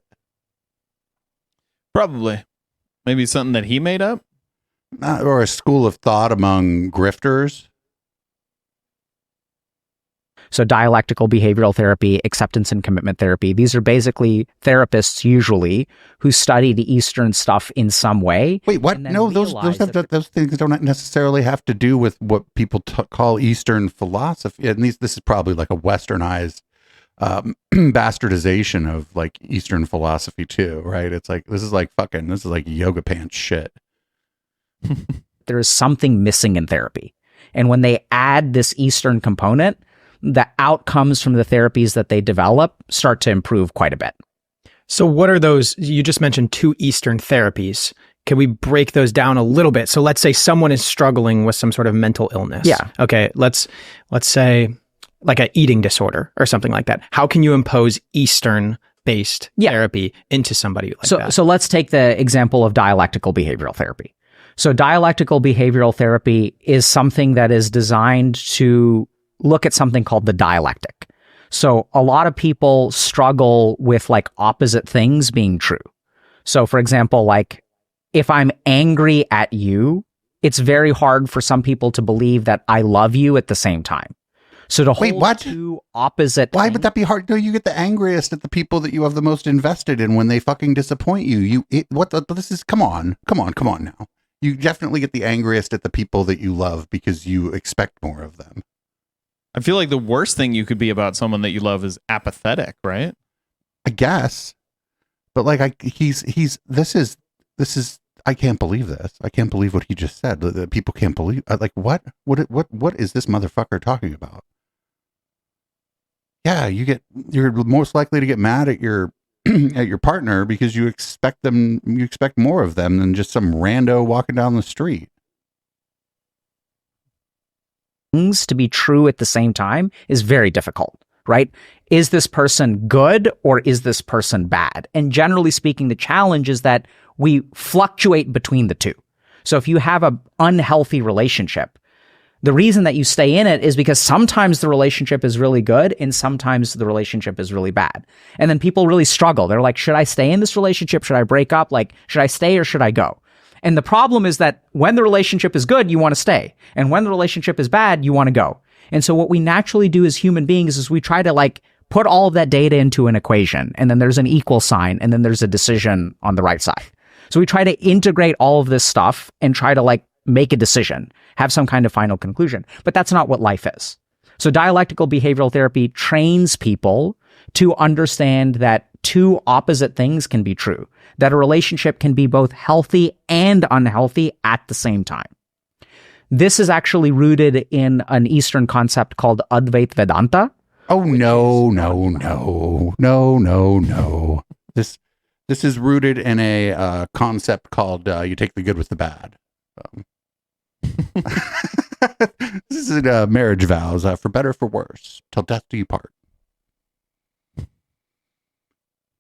Probably. Maybe something that he made up? Or a school of thought among grifters. So dialectical behavioral therapy, acceptance and commitment therapy. These are basically therapists usually who study the Eastern stuff in some way. Wait, what? and then No, those realize those things don't necessarily have to do with what people call Eastern philosophy. And this is probably like a westernized bastardization of like Eastern philosophy too, right? It's like this is like yoga pants shit. there is something missing in therapy. And when they add this Eastern component, the outcomes from the therapies that they develop start to improve quite a bit. So what are those? You just mentioned 2 Eastern therapies. Can we break those down a little bit? So let's say someone is struggling with some sort of mental illness. Yeah. Okay. Let's say like an eating disorder or something like that. How can you impose Eastern based therapy into somebody like that? So let's take the example of dialectical behavioral therapy. So dialectical behavioral therapy is something that is designed to look at something called the dialectic. So a lot of people struggle with like opposite things being true. So for example, like if I'm angry at you, it's very hard for some people to believe that I love you at the same time. So to Wait, hold what? 2 opposite Why things, would that be hard? No, you get the angriest at the people that you have the most invested in when they fucking disappoint you. Come on now. You definitely get the angriest at the people that you love because you expect more of them. I feel like the worst thing you could be about someone that you love is apathetic, right? I guess. But like this is I can't believe this. I can't believe what he just said. The people can't believe like what is this motherfucker talking about? Yeah, you're most likely to get mad at your at your partner because you expect more of them than just some rando walking down the street. things to be true at the same time is very difficult, right? Is this person good or is this person bad? And generally speaking, the challenge is that we fluctuate between the two. So if you have an unhealthy relationship, the reason that you stay in it is because sometimes the relationship is really good and sometimes the relationship is really bad. And then people really struggle. They're like, should I stay in this relationship? Should I break up? Like, should I stay or should I go? And the problem is that when the relationship is good, you want to stay. And when the relationship is bad, you want to go. And so what we naturally do as human beings is we try to like put all of that data into an equation. And then there's an equal sign. And then there's a decision on the right side. So we try to integrate all of this stuff and try to like make a decision, have some kind of final conclusion. But that's not what life is. So dialectical behavioral therapy trains people to understand that two opposite things can be true, that a relationship can be both healthy and unhealthy at the same time. This is actually rooted in an Eastern concept called Advaita Vedanta. Oh, no. This This is rooted in a concept called you take the good with the bad. This is marriage vows, for better or for worse, till death do you part.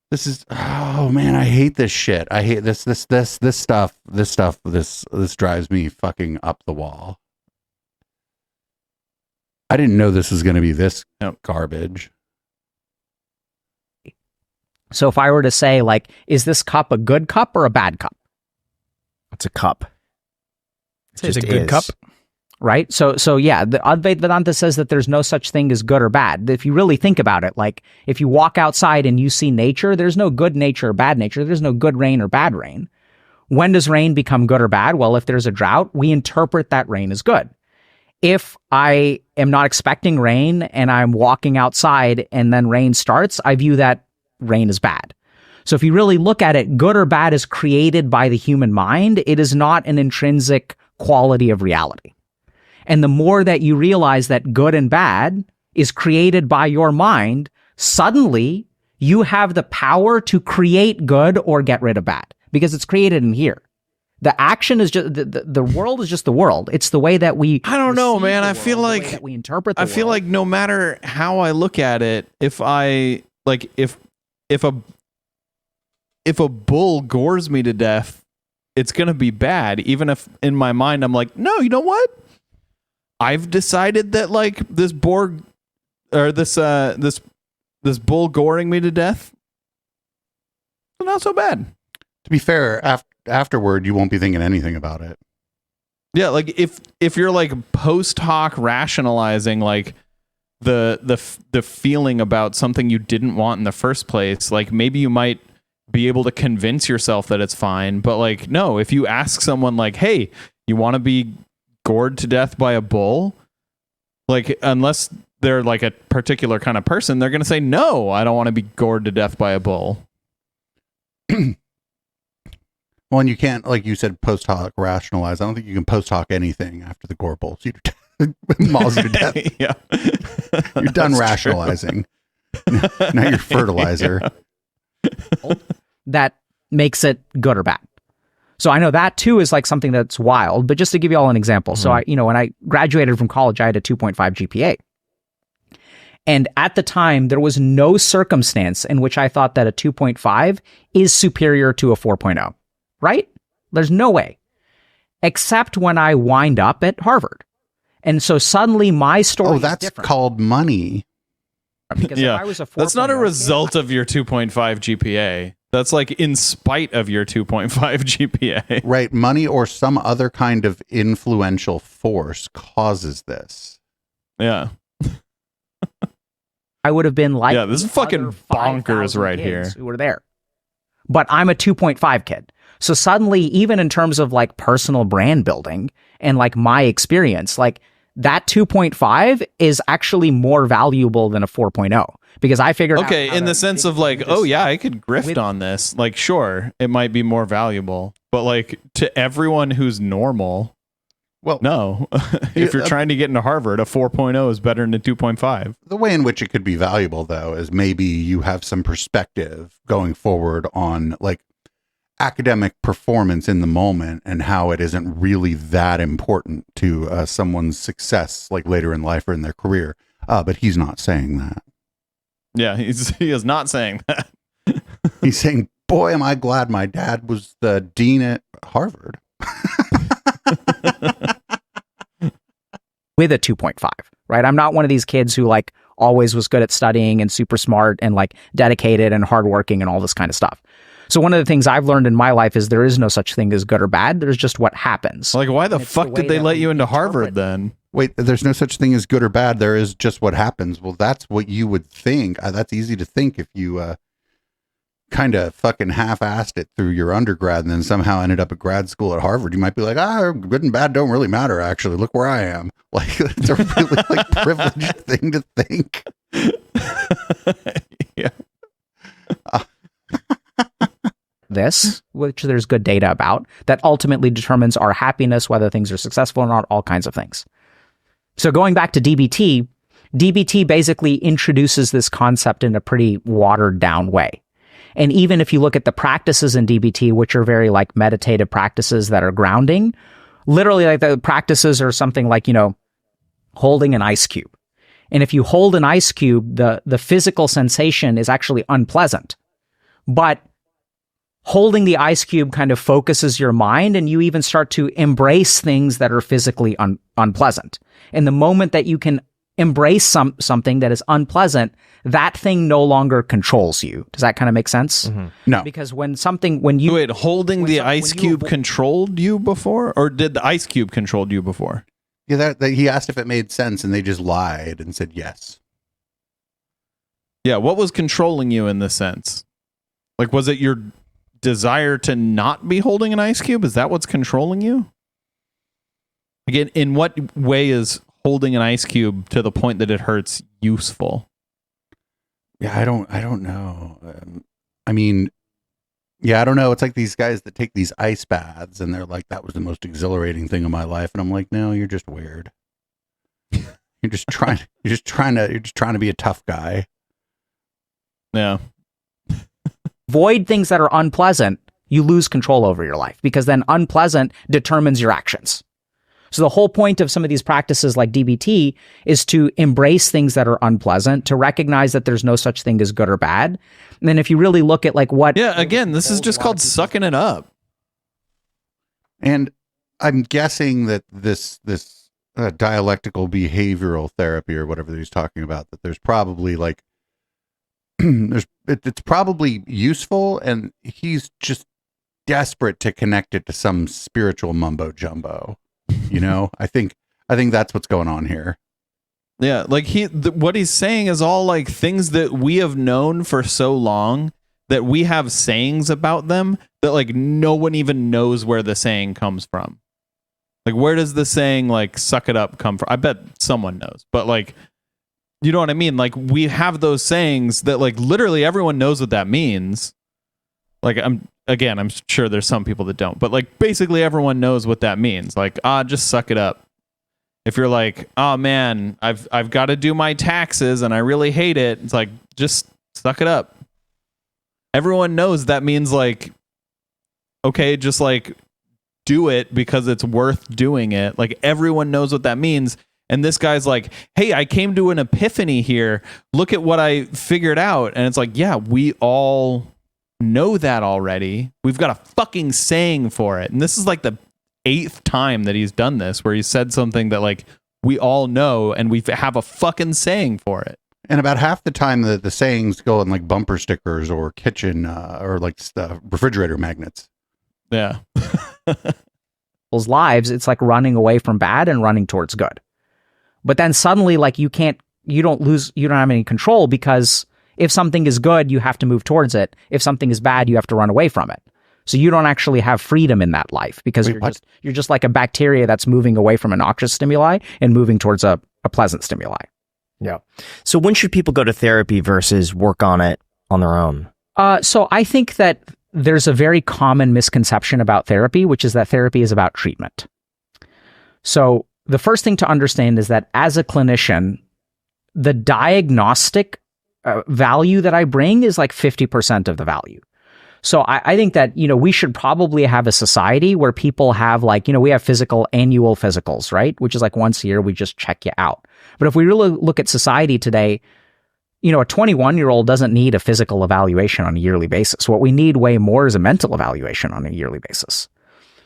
This is, oh man, I hate this shit. I hate this stuff. This drives me fucking up the wall. I didn't know this was going to be this garbage. So if I were to say, like, is this cup a good cup or a bad cup? It's a cup. It's a good cup. Right? So yeah, the Advaita Vedanta says that there's no such thing as good or bad. If you really think about it, like if you walk outside and you see nature, there's no good nature or bad nature. There's no good rain or bad rain. When does rain become good or bad? Well, if there's a drought, we interpret that rain as good. If I am not expecting rain and I'm walking outside and then rain starts, I view that rain as bad. So if you really look at it, good or bad is created by the human mind. It is not an intrinsic quality of reality. And the more that you realize that good and bad is created by your mind, suddenly you have the power to create good or get rid of bad because it's created in here. The action is just the world is just the world. It's the way that we. I don't know, man. I feel the way like that we interpret. The I feel world. like no matter how I look at it, if a bull gores me to death, it's gonna be bad. Even if in my mind I'm like, no, you know what? I've decided that like this boar or this bull goring me to death, not so bad. To be fair, afterward, you won't be thinking anything about it. Yeah, like if you're like post hoc rationalizing like the feeling about something you didn't want in the first place, like maybe you might be able to convince yourself that it's fine, but like no, if you ask someone like, "Hey, you want to be gored to death by a bull?" Like unless they're like a particular kind of person, they're going to say, "No, I don't want to be gored to death by a bull." Well, and you can't, like you said, post hoc rationalize. I don't think you can post hoc anything after the gore bolts you mauls you to death. Yeah. You're done rationalizing. Now you're fertilizer. That makes it good or bad. So I know that too is like something that's wild, but just to give you all an example. So when I graduated from college, I had a 2.5 GPA. And at the time, there was no circumstance in which I thought that a 2.5 is superior to a 4.0, right? There's no way. Except when I wind up at Harvard. And so suddenly my story is that's different. called money. Because if I was a 4.0 That's not a kid, result of your 2.5 GPA. That's like in spite of your 2.5 GPA. Right. Money or some other kind of influential force causes this. Yeah. I would have been like, Yeah, this is fucking other bonkers 5,000 right kids here. who were there. But I'm a 2.5 kid. So suddenly, even in terms of like personal brand building and like my experience, like that 2.5 is actually more valuable than a 4.0 because I figured out Okay, how in to the sense of do like, this oh yeah, stuff. I could grift with- on this. Like, sure, it might be more valuable, but like to everyone who's normal, Well, no. If you're trying to get into Harvard, a 4.0 is better than a 2.5. the way in which it could be valuable, though, is maybe you have some perspective going forward on like academic performance in the moment and how it isn't really that important to someone's success like later in life or in their career. But he's not saying that. Yeah, he is not saying that. He's saying, boy, am I glad my dad was the dean at Harvard. with a 2.5, right? I'm not one of these kids who like always was good at studying and super smart and like dedicated and hardworking and all this kind of stuff. So one of the things I've learned in my life is there is no such thing as good or bad. There's just what happens. Like, why the And it's fuck the did way they that let we you into interpret- Harvard then? Wait, there's no such thing as good or bad. There is just what happens. Well, that's what you would think. That's easy to think if you kind of fucking half-assed it through your undergrad and then somehow ended up at grad school at Harvard. You might be like, good and bad don't really matter, actually. Look where I am. Like, it's a really like privileged thing to think. Yeah. This, which there's good data about, that ultimately determines our happiness, whether things are successful or not, all kinds of things. So going back to DBT basically introduces this concept in a pretty watered down way. And even if you look at the practices in DBT, which are very like meditative practices that are grounding, literally like the practices are something like, holding an ice cube. And if you hold an ice cube, the physical sensation is actually unpleasant. But holding the ice cube kind of focuses your mind, and you even start to embrace things that are physically unpleasant. And the moment that you can embrace something that is unpleasant, that thing no longer controls you. Does that kind of make sense? Mm-hmm. No. Because when you Wait, holding the ice cube controlled you before, or did the ice cube controlled you before? Yeah, that he asked if it made sense, and they just lied and said yes. Yeah, what was controlling you in this sense? Like, was it your desire to not be holding an ice cube? Is that what's controlling you? Again, in what way is holding an ice cube to the point that it hurts useful? Yeah, I don't know. I mean, yeah, I don't know. It's like these guys that take these ice baths and they're like, that was the most exhilarating thing of my life. And I'm like, no, you're just weird. You're just trying to be a tough guy. Yeah. avoid things that are unpleasant, you lose control over your life, because then unpleasant determines your actions. So the whole point of some of these practices like DBT is to embrace things that are unpleasant, to recognize that there's no such thing as good or bad. And then if you really look at like what... Yeah, again, this is just called sucking it up. And I'm guessing that this dialectical behavioral therapy or whatever he's talking about, that there's probably like, it's probably useful, and he's just desperate to connect it to some spiritual mumbo jumbo. You know, I think that's what's going on here. Yeah, like what he's saying is all like things that we have known for so long that we have sayings about them that like no one even knows where the saying comes from. Like, where does the saying like "suck it up" come from? I bet someone knows, but like, you know what I mean? Like, we have those sayings that like literally everyone knows what that means. Like, I'm sure there's some people that don't, but like basically everyone knows what that means. Like, just suck it up. If you're like, oh man, I've got to do my taxes and I really hate it, it's like, just suck it up. Everyone knows that means like, okay, just like do it because it's worth doing it. Like, everyone knows what that means. And this guy's like, hey, I came to an epiphany here. Look at what I figured out. And it's like, yeah, we all know that already. We've got a fucking saying for it. And this is like the 8th time that he's done this, where he said something that like we all know, and we have a fucking saying for it. And about half the time the sayings go on like bumper stickers or kitchen or like refrigerator magnets. Yeah. People's lives, it's like running away from bad and running towards good. But then suddenly, like, you don't have any control, because if something is good, you have to move towards it. If something is bad, you have to run away from it. So you don't actually have freedom in that life, because you're just like a bacteria that's moving away from a noxious stimuli and moving towards a pleasant stimuli. Yeah. So when should people go to therapy versus work on it on their own? So I think that there's a very common misconception about therapy, which is that therapy is about treatment. So the first thing to understand is that as a clinician, the diagnostic value that I bring is like 50% of the value. So I think that, we should probably have a society where people have like, we have annual physicals, right? Which is like once a year, we just check you out. But if we really look at society today, a 21-year-old doesn't need a physical evaluation on a yearly basis. What we need way more is a mental evaluation on a yearly basis.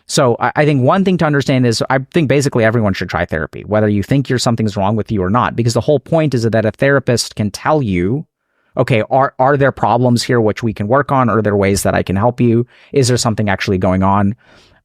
So I think one thing to understand is I think basically everyone should try therapy, whether you think something's wrong with you or not, because the whole point is that a therapist can tell you, okay, are there problems here which we can work on? Are there ways that I can help you? Is there something actually going on?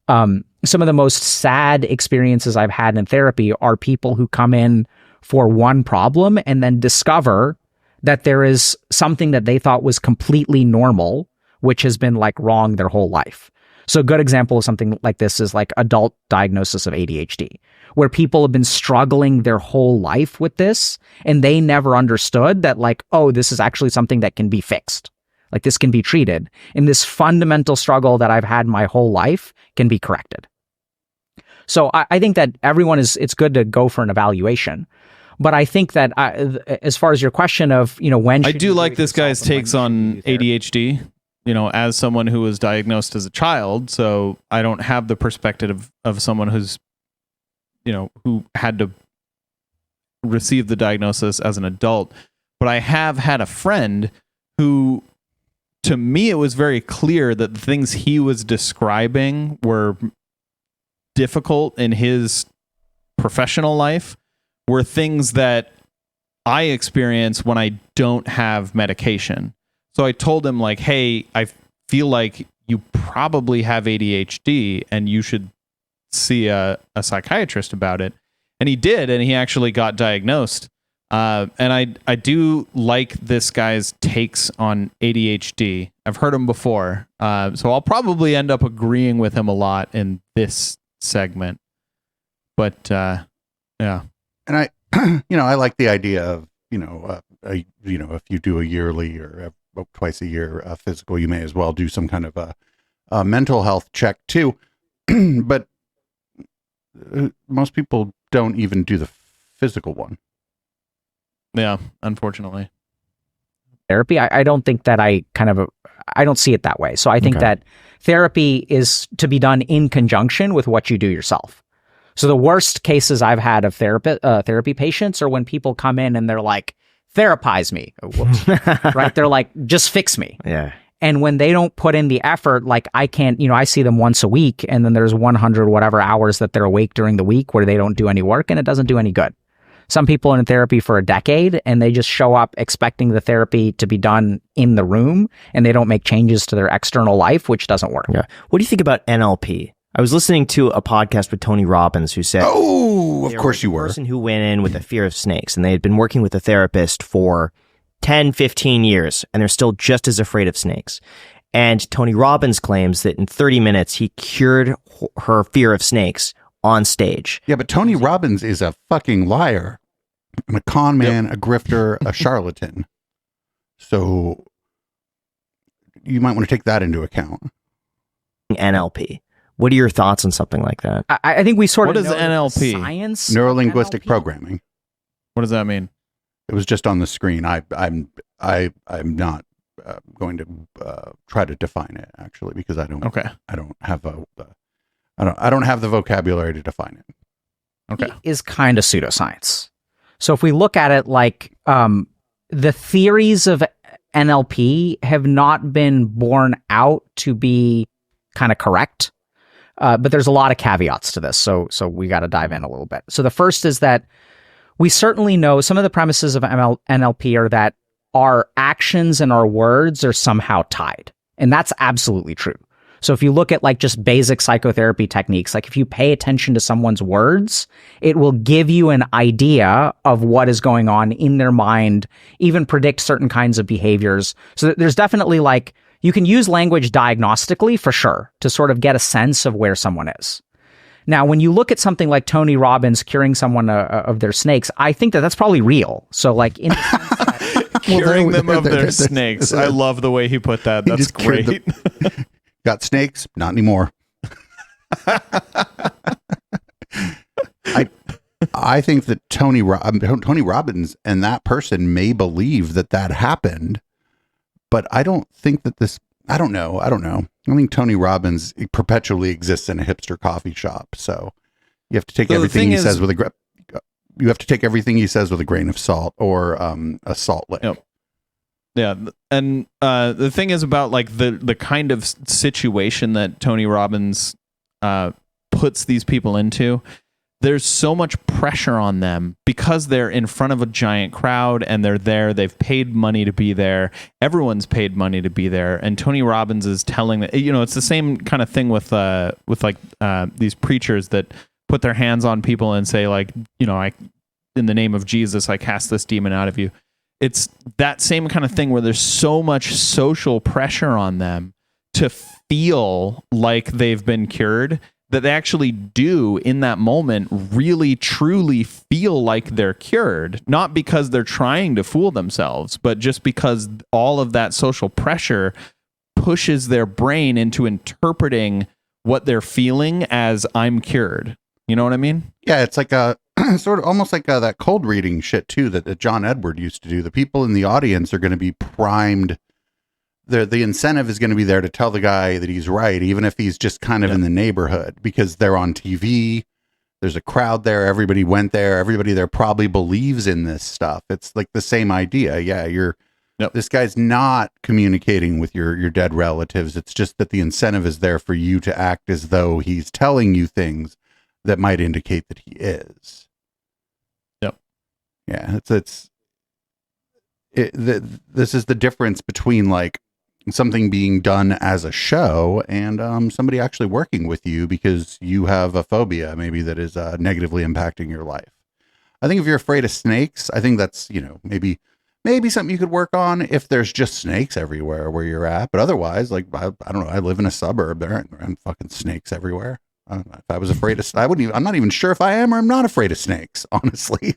Some of the most sad experiences I've had in therapy are people who come in for one problem and then discover that there is something that they thought was completely normal, which has been like wrong their whole life. So a good example of something like this is like adult diagnosis of ADHD, where people have been struggling their whole life with this, and they never understood that like, oh, this is actually something that can be fixed. Like, this can be treated. And this fundamental struggle that I've had my whole life can be corrected. So I think that it's good to go for an evaluation. But I think that as far as your question of, when I do like this guy's takes on ADHD. as someone who was diagnosed as a child, so I don't have the perspective of someone who's, who had to receive the diagnosis as an adult. But I have had a friend who, to me, it was very clear that the things he was describing were difficult in his professional life were things that I experience when I don't have medication. So I told him, like, hey, I feel like you probably have ADHD and you should see a psychiatrist about it. And he did, and he actually got diagnosed. And I do like this guy's takes on ADHD. I've heard him before. So I'll probably end up agreeing with him a lot in this segment. But yeah. And I, I like the idea of, if you do a yearly or twice a year physical, you may as well do some kind of a mental health check too. But most people don't even do the physical one. Yeah, unfortunately. Therapy, I don't think that I don't see it that way. So I think that therapy is to be done in conjunction with what you do yourself. So the worst cases I've had of therapy patients are when people come in and they're like, therapize me. Whoops. Right? They're like, just fix me. Yeah. And when they don't put in the effort, like I can't, I see them once a week and then there's 100 whatever hours that they're awake during the week where they don't do any work and it doesn't do any good. Some people are in therapy for a decade and they just show up expecting the therapy to be done in the room and they don't make changes to their external life, which doesn't work. Yeah. What do you think about NLP? I was listening to a podcast with Tony Robbins who said, "Oh, of course you were." A person who went in with a fear of snakes and they had been working with a therapist for 10, 15 years and they're still just as afraid of snakes. And Tony Robbins claims that in 30 minutes, he cured her fear of snakes on stage. Yeah, but Tony Robbins is a fucking liar. And a con man, a grifter, a charlatan. So you might want to take that into account. NLP. What are your thoughts on something like that? I think we sort What of is know that the NLP? science, Neuro-linguistic NLP? programming. What does that mean? It was just on the screen. I'm not going to try to define it actually because I don't have the vocabulary to define it. Okay. Is kind of pseudoscience. So if we look at it like the theories of NLP have not been borne out to be kind of correct, but there's a lot of caveats to this. So we got to dive in a little bit. So the first is that we certainly know some of the premises of NLP are that our actions and our words are somehow tied. And that's absolutely true. So if you look at like just basic psychotherapy techniques, like if you pay attention to someone's words, it will give you an idea of what is going on in their mind, even predict certain kinds of behaviors. So there's definitely like, you can use language diagnostically for sure to sort of get a sense of where someone is. Now, when you look at something like Tony Robbins curing someone of their snakes, I think that that's probably real. So like in the sense that Curing them of their snakes. I love the way he put that. That's just cured great. Got snakes? Not anymore. I think that Tony Robbins and that person may believe that happened, but I don't think that this. I don't know. I think Tony Robbins perpetually exists in a hipster coffee shop, so you have to take everything he says with a. You have to take everything he says with a grain of salt or a salt lick. Yep. Yeah, and the thing is about like the kind of situation that Tony Robbins puts these people into. There's so much pressure on them because they're in front of a giant crowd and they're there. They've paid money to be there. Everyone's paid money to be there. And Tony Robbins is telling that, it's the same kind of thing with these preachers that put their hands on people and say like, I, in the name of Jesus, I cast this demon out of you. It's that same kind of thing where there's so much social pressure on them to feel like they've been cured that they actually do in that moment really truly feel like they're cured, not because they're trying to fool themselves, but just because all of that social pressure pushes their brain into interpreting what they're feeling as I'm cured. You know what I mean? Yeah, it's like a sort of almost like that cold reading shit too that John Edward used to do. The people in the audience are going to be primed the incentive is going to be there to tell the guy that he's right, even if he's just kind of in the neighborhood, because they're on TV. There's a crowd there. Everybody went there. Everybody there probably believes in this stuff. It's like the same idea. Yeah, this guy's not communicating with your dead relatives. It's just that the incentive is there for you to act as though he's telling you things that might indicate that he is. Yep. Yeah, this is the difference between like something being done as a show and somebody actually working with you because you have a phobia maybe that is negatively impacting your life. I think if you're afraid of snakes, I think that's, maybe something you could work on if there's just snakes everywhere where you're at. But otherwise, like, I don't know, I live in a suburb. There aren't fucking snakes everywhere. If I was afraid of, I'm not even sure if I am or I'm not afraid of snakes, honestly.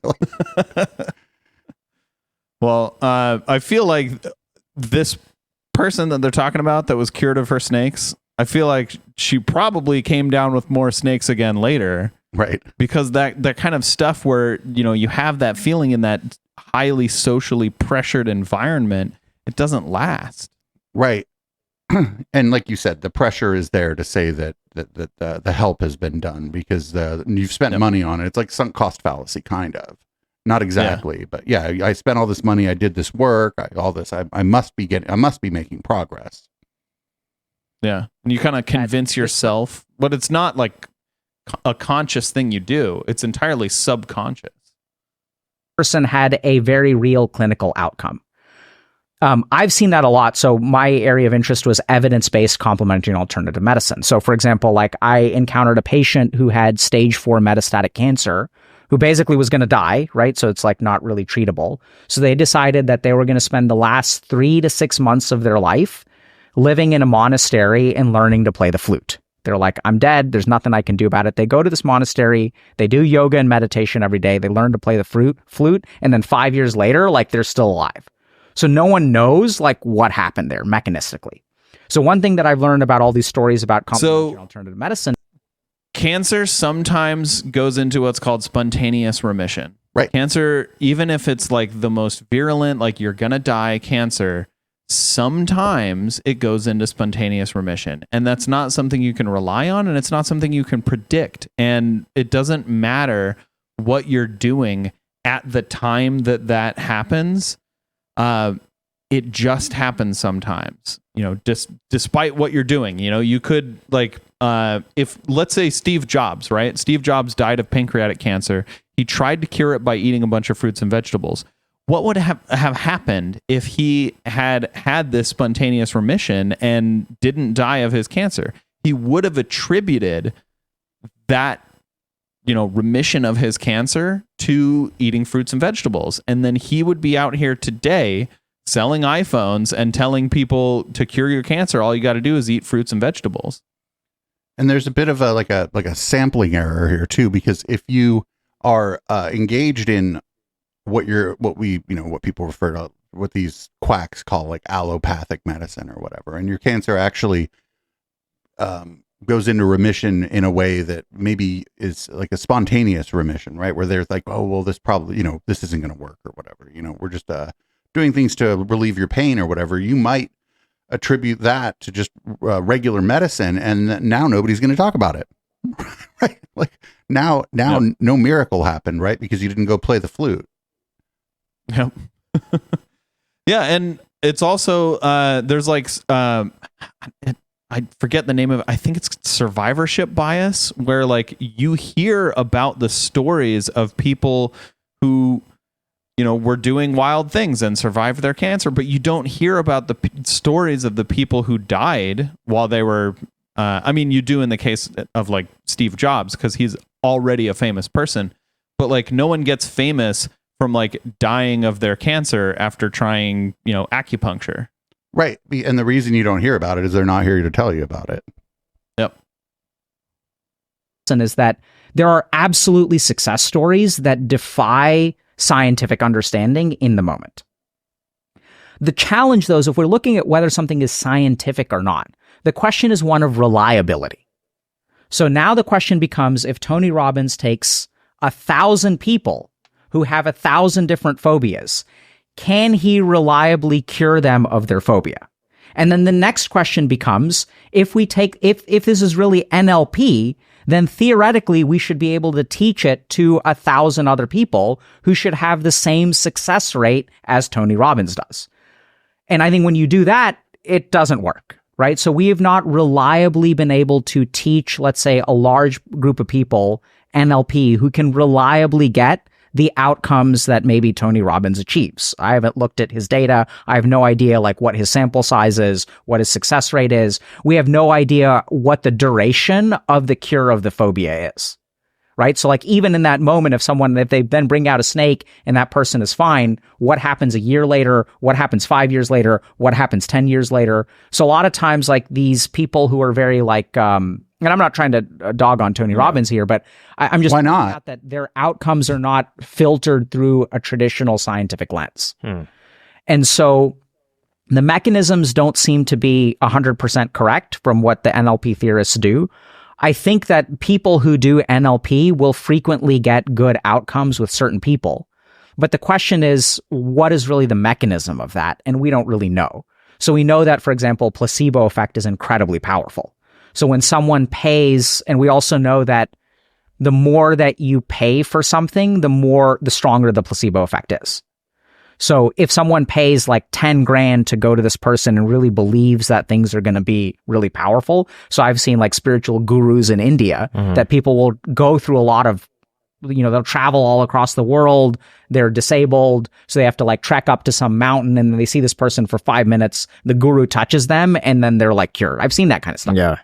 Well, I feel like this person that they're talking about that was cured of her snakes, I feel like she probably came down with more snakes again later. Right. Because that kind of stuff where, you have that feeling in that highly socially pressured environment, it doesn't last. Right. And like you said, the pressure is there to say that the help has been done because you've spent money on it. It's like sunk cost fallacy, kind of. Not exactly, but yeah, I spent all this money. I did this work, I must be making progress. Yeah. And you kind of convince yourself, but it's not like a conscious thing you do. It's entirely subconscious. Person had a very real clinical outcome. I've seen that a lot. So my area of interest was evidence-based complementary and alternative medicine. So for example, like I encountered a patient who had stage 4 metastatic cancer who basically was going to die, right? So it's like not really treatable. So they decided that they were going to spend the last 3 to 6 months of their life living in a monastery and learning to play the flute. They're like, I'm dead. There's nothing I can do about it. They go to this monastery. They do yoga and meditation every day. They learn to play the flute. And then 5 years later, like they're still alive. So no one knows like what happened there mechanistically. So one thing that I've learned about all these stories about complementary and alternative medicine. Cancer sometimes goes into what's called spontaneous remission. Right. Cancer, even if it's like the most virulent, like you're going to die cancer, sometimes it goes into spontaneous remission. And that's not something you can rely on, and it's not something you can predict. And it doesn't matter what you're doing at the time that happens. It just happens sometimes, despite what you're doing. You could like, if let's say Steve Jobs, right? Steve Jobs died of pancreatic cancer. He tried to cure it by eating a bunch of fruits and vegetables. What would have happened if he had this spontaneous remission and didn't die of his cancer? He would have attributed that, remission of his cancer to eating fruits and vegetables. And then he would be out here today selling iPhones and telling people to cure your cancer, all you got to do is eat fruits and vegetables. And there's a bit of a sampling error here too, because if you are engaged in what people refer to, what these quacks call like allopathic medicine or whatever, and your cancer actually goes into remission in a way that maybe is like a spontaneous remission, right? Where they're like, oh, well, this probably, this isn't going to work or whatever, we're just doing things to relieve your pain or whatever. You might attribute that to just regular medicine, and now nobody's going to talk about it. Right? Like now yep. No miracle happened, right? Because you didn't go play the flute. Yep. Yeah, and it's also there's like I forget the name of it. I think it's survivorship bias, where like you hear about the stories of people who were doing wild things and survived their cancer, but you don't hear about the stories of the people who died while they were you do in the case of like Steve Jobs, because he's already a famous person, but like no one gets famous from like dying of their cancer after trying, acupuncture. Right. And the reason you don't hear about it is they're not here to tell you about it. Yep. Is that there are absolutely success stories that defy scientific understanding in the moment. The challenge, though, is if we're looking at whether something is scientific or not, the question is one of reliability. So now the question becomes, if Tony Robbins takes 1,000 people who have 1,000 different phobias, can he reliably cure them of their phobia? And then the next question becomes, if this is really NLP, then theoretically we should be able to teach it to 1,000 other people who should have the same success rate as Tony Robbins does. And I think when you do that, it doesn't work, right? So we have not reliably been able to teach, let's say, a large group of people NLP who can reliably get the outcomes that maybe Tony Robbins achieves. I haven't looked at his data. I have no idea like what his sample size is, what his success rate is. We have no idea what the duration of the cure of the phobia is, right? So like even in that moment, if they then bring out a snake and that person is fine, what happens a year later? What happens 5 years later? What happens 10 years later? So a lot of times like these people who are very like, and I'm not trying to dog on Tony Robbins here, but I'm just pointing out that their outcomes are not filtered through a traditional scientific lens. And so the mechanisms don't seem to be 100% correct from what the NLP theorists do. I think that people who do NLP will frequently get good outcomes with certain people. But the question is, what is really the mechanism of that? And we don't really know. So we know that, for example, placebo effect is incredibly powerful. So when someone pays, and we also know that the more that you pay for something, the stronger the placebo effect is. So if someone pays like 10 grand to go to this person and really believes that things are going to be really powerful. So I've seen like spiritual gurus in India that people will go through a lot of, they'll travel all across the world. They're disabled. So they have to like trek up to some mountain and then they see this person for 5 minutes. The guru touches them and then they're like cured. I've seen that kind of stuff. Yeah.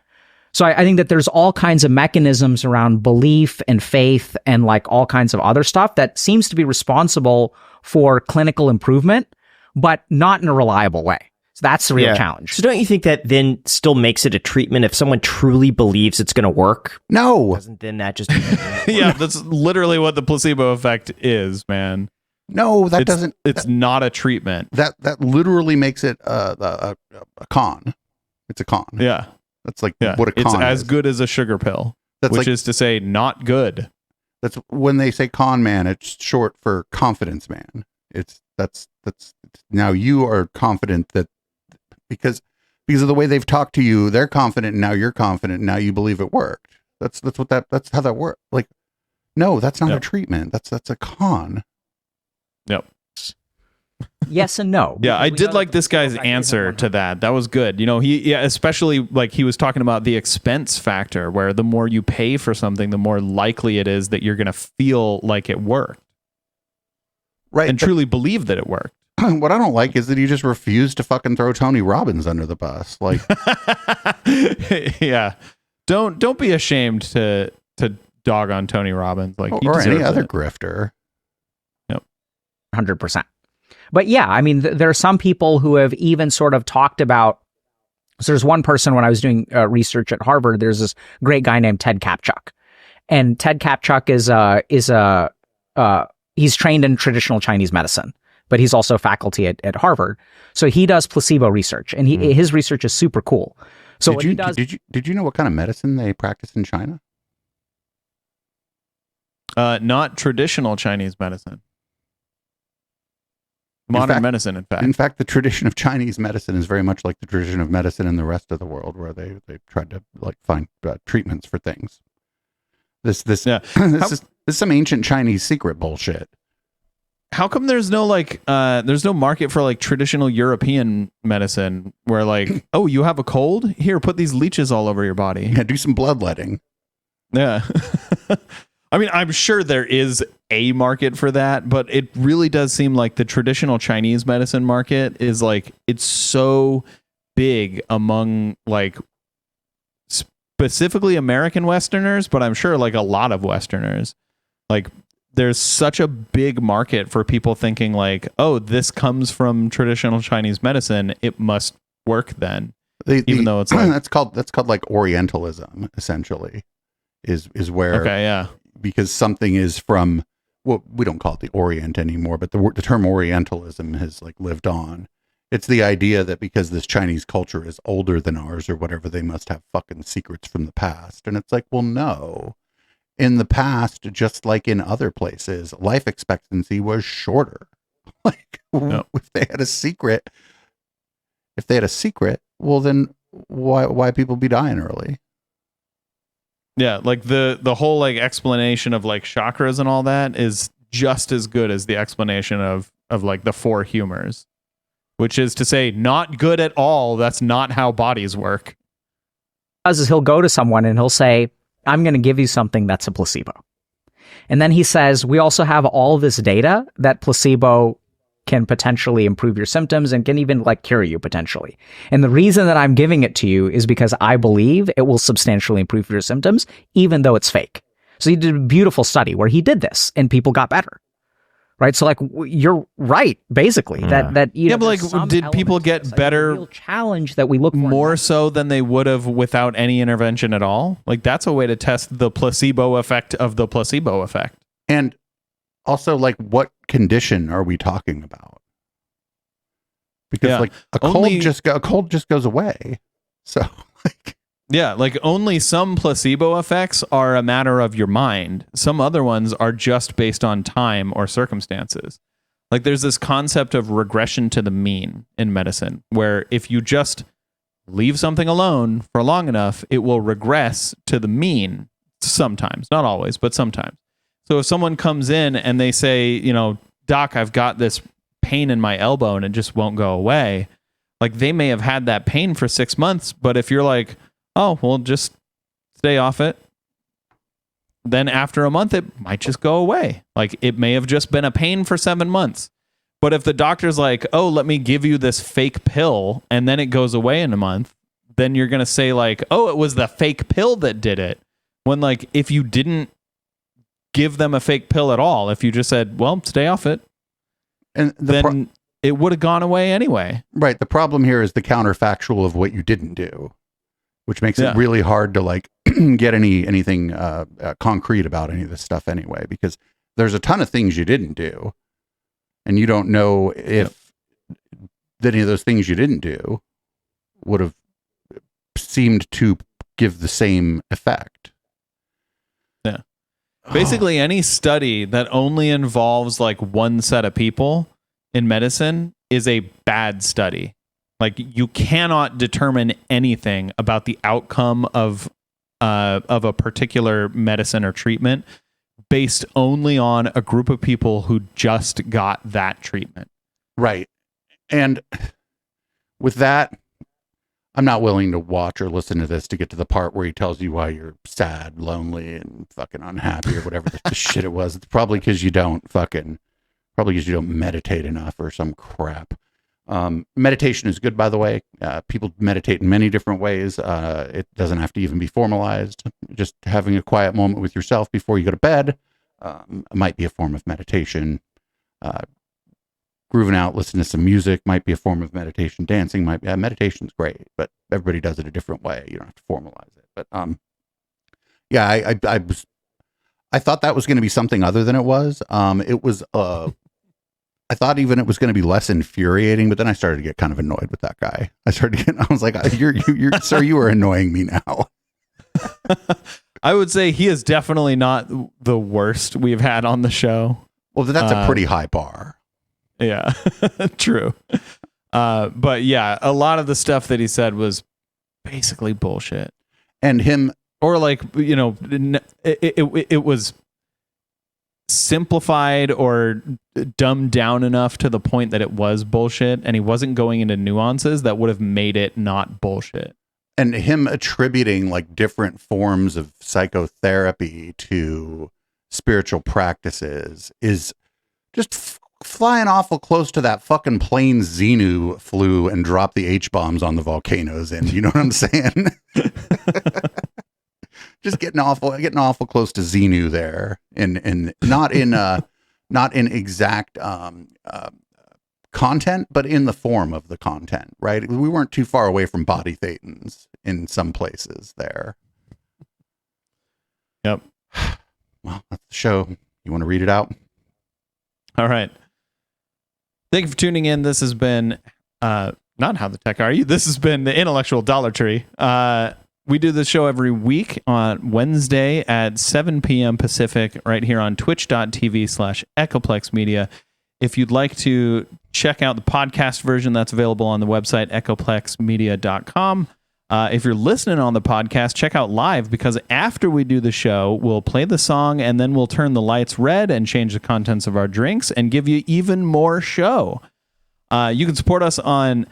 So I think that there's all kinds of mechanisms around belief and faith and like all kinds of other stuff that seems to be responsible for clinical improvement, but not in a reliable way. So that's the real challenge. So don't you think that then still makes it a treatment if someone truly believes it's going to work? No. Doesn't then that just... Yeah, that's literally what the placebo effect is, man. No, that doesn't. It's not a treatment. That literally makes it a con. It's a con. Yeah. That's like what a con It's as is. good as a sugar pill, That's which like, is to say not good. That's when they say con man, it's short for confidence man. That's now you are confident that because of the way they've talked to you, they're confident and now you're confident and now you believe it worked. That's how that works. Like, no, that's not a treatment. That's a con. Yep. Yes and no. Yeah, I did like this guy's answer to that. That was good. Especially like he was talking about the expense factor, where the more you pay for something, the more likely it is that you're going to feel like it worked. Right. And truly believe that it worked. What I don't like is that he just refused to fucking throw Tony Robbins under the bus. Like, yeah. Don't be ashamed to dog on Tony Robbins. Like, or any other grifter. Yep. 100%. But yeah, I mean, there are some people who have even sort of talked about. So there's one person when I was doing research at Harvard. There's this great guy named Ted Kapchuk, and Ted Kapchuk he's trained in traditional Chinese medicine, but he's also faculty at Harvard. So he does placebo research, and his research is super cool. So did you know what kind of medicine they practice in China? Not traditional Chinese medicine. Modern medicine, in fact. In fact, the tradition of Chinese medicine is very much like the tradition of medicine in the rest of the world, where they tried to like find treatments for things. This is some ancient Chinese secret bullshit. How come there's no there's no market for like traditional European medicine where like, oh, you have a cold? Here, put these leeches all over your body. Yeah, do some bloodletting. Yeah. I mean, I'm sure there is a market for that, but it really does seem like the traditional Chinese medicine market is like, it's so big among like specifically American Westerners, but I'm sure like a lot of Westerners. Like, there's such a big market for people thinking like, oh, this comes from traditional Chinese medicine, it must work then. Even though it's like, that's called like Orientalism, essentially, is where because something is from, well, we don't call it the Orient anymore, but the term Orientalism has like lived on. It's the idea that because this Chinese culture is older than ours or whatever, they must have fucking secrets from the past. And it's like, well, no. In the past, just like in other places, life expectancy was shorter. Like, if they had a secret, if they had a secret, well, then why people be dying early? Yeah, like the whole like explanation of like chakras and all that is just as good as the explanation of like the four humors, which is to say not good at all. That's not how bodies work. Is he'll go to someone and he'll say, I'm going to give you something that's a placebo. And then he says, we also have all this data that placebo can potentially improve your symptoms and can even like cure you potentially. And the reason that I'm giving it to you is because I believe it will substantially improve your symptoms, even though it's fake. So he did a beautiful study where he did this and people got better. Right. So like you're right, basically, that you know, but like, did people get like, better? A real challenge that we look for more so than they would have without any intervention at all. Like that's a way to test the placebo effect of the placebo effect. And also, like, what condition are we talking about? Because like a cold just goes away. So like, yeah, like only some placebo effects are a matter of your mind. Some other ones are just based on time or circumstances. Like there's this concept of regression to the mean in medicine, where if you just leave something alone for long enough, it will regress to the mean sometimes, not always, but sometimes. So if someone comes in and they say, you know, doc, I've got this pain in my elbow and it just won't go away. Like they may have had that pain for 6 months, but if you're like, oh, well, just stay off it, then after a month, it might just go away. Like it may have just been a pain for 7 months. But if the doctor's like, oh, let me give you this fake pill and then it goes away in a month, then you're going to say like, oh, it was the fake pill that did it. When like, if you didn't give them a fake pill at all, if you just said, well, stay off it, and then it would have gone away anyway. Right. The problem here is the counterfactual of what you didn't do, which makes it really hard to like get anything concrete about any of this stuff anyway, because there's a ton of things you didn't do and you don't know if any of those things you didn't do would have seemed to give the same effect. Yeah. Basically, any study that only involves like one set of people in medicine is a bad study. Like you cannot determine anything about the outcome of a particular medicine or treatment based only on a group of people who just got that treatment. Right. And with that, I'm not willing to watch or listen to this to get to the part where he tells you why you're sad, lonely, and fucking unhappy or whatever the shit it was. It's probably because you don't meditate enough or some crap. Meditation is good, by the way. People meditate in many different ways. It doesn't have to even be formalized. Just having a quiet moment with yourself before you go to bed might be a form of meditation. Grooving out, listening to some music might be a form of meditation. Dancing might be. Meditation's great, but everybody does it a different way. You don't have to formalize it. But yeah, I thought that was going to be something other than it was. It was. I thought even it was going to be less infuriating, but then I started to get kind of annoyed with that guy. I was like, "You're sir, you are annoying me now." I would say he is definitely not the worst we've had on the show. Well, that's a pretty high bar. Yeah, true. But yeah, a lot of the stuff that he said was basically bullshit. And him, or like, you know, it was simplified or dumbed down enough to the point that it was bullshit, and he wasn't going into nuances that would have made it not bullshit. And him attributing like different forms of psychotherapy to spiritual practices is just flying awful close to that fucking plane Xenu flew and dropped the H-bombs on the volcanoes in. You know what I'm saying? Just getting awful close to Xenu there, and not in exact content, but in the form of the content. Right? We weren't too far away from body thetans in some places there. Yep. Well, that's the show. You want to read it out? All right. Thank you for tuning in. This has been not How the Tech Are You. This has been the Intellectual Dollar Tree. We do this show every week on Wednesday at 7 p.m. Pacific right here on twitch.tv/Echoplex Media. If you'd like to check out the podcast version, that's available on the website, echoplexmedia.com. If you're listening on the podcast, check out live, because after we do the show, we'll play the song and then we'll turn the lights red and change the contents of our drinks and give you even more show. You can support us on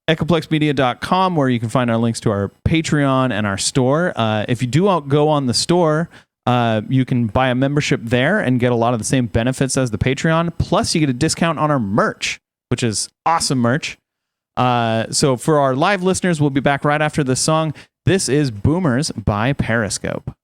echoplexmedia.com, where you can find our links to our Patreon and our store. If you do go on the store, you can buy a membership there and get a lot of the same benefits as the Patreon. Plus, you get a discount on our merch, which is awesome merch. So for our live listeners, we'll be back right after this song. This is Boomers by Periscope.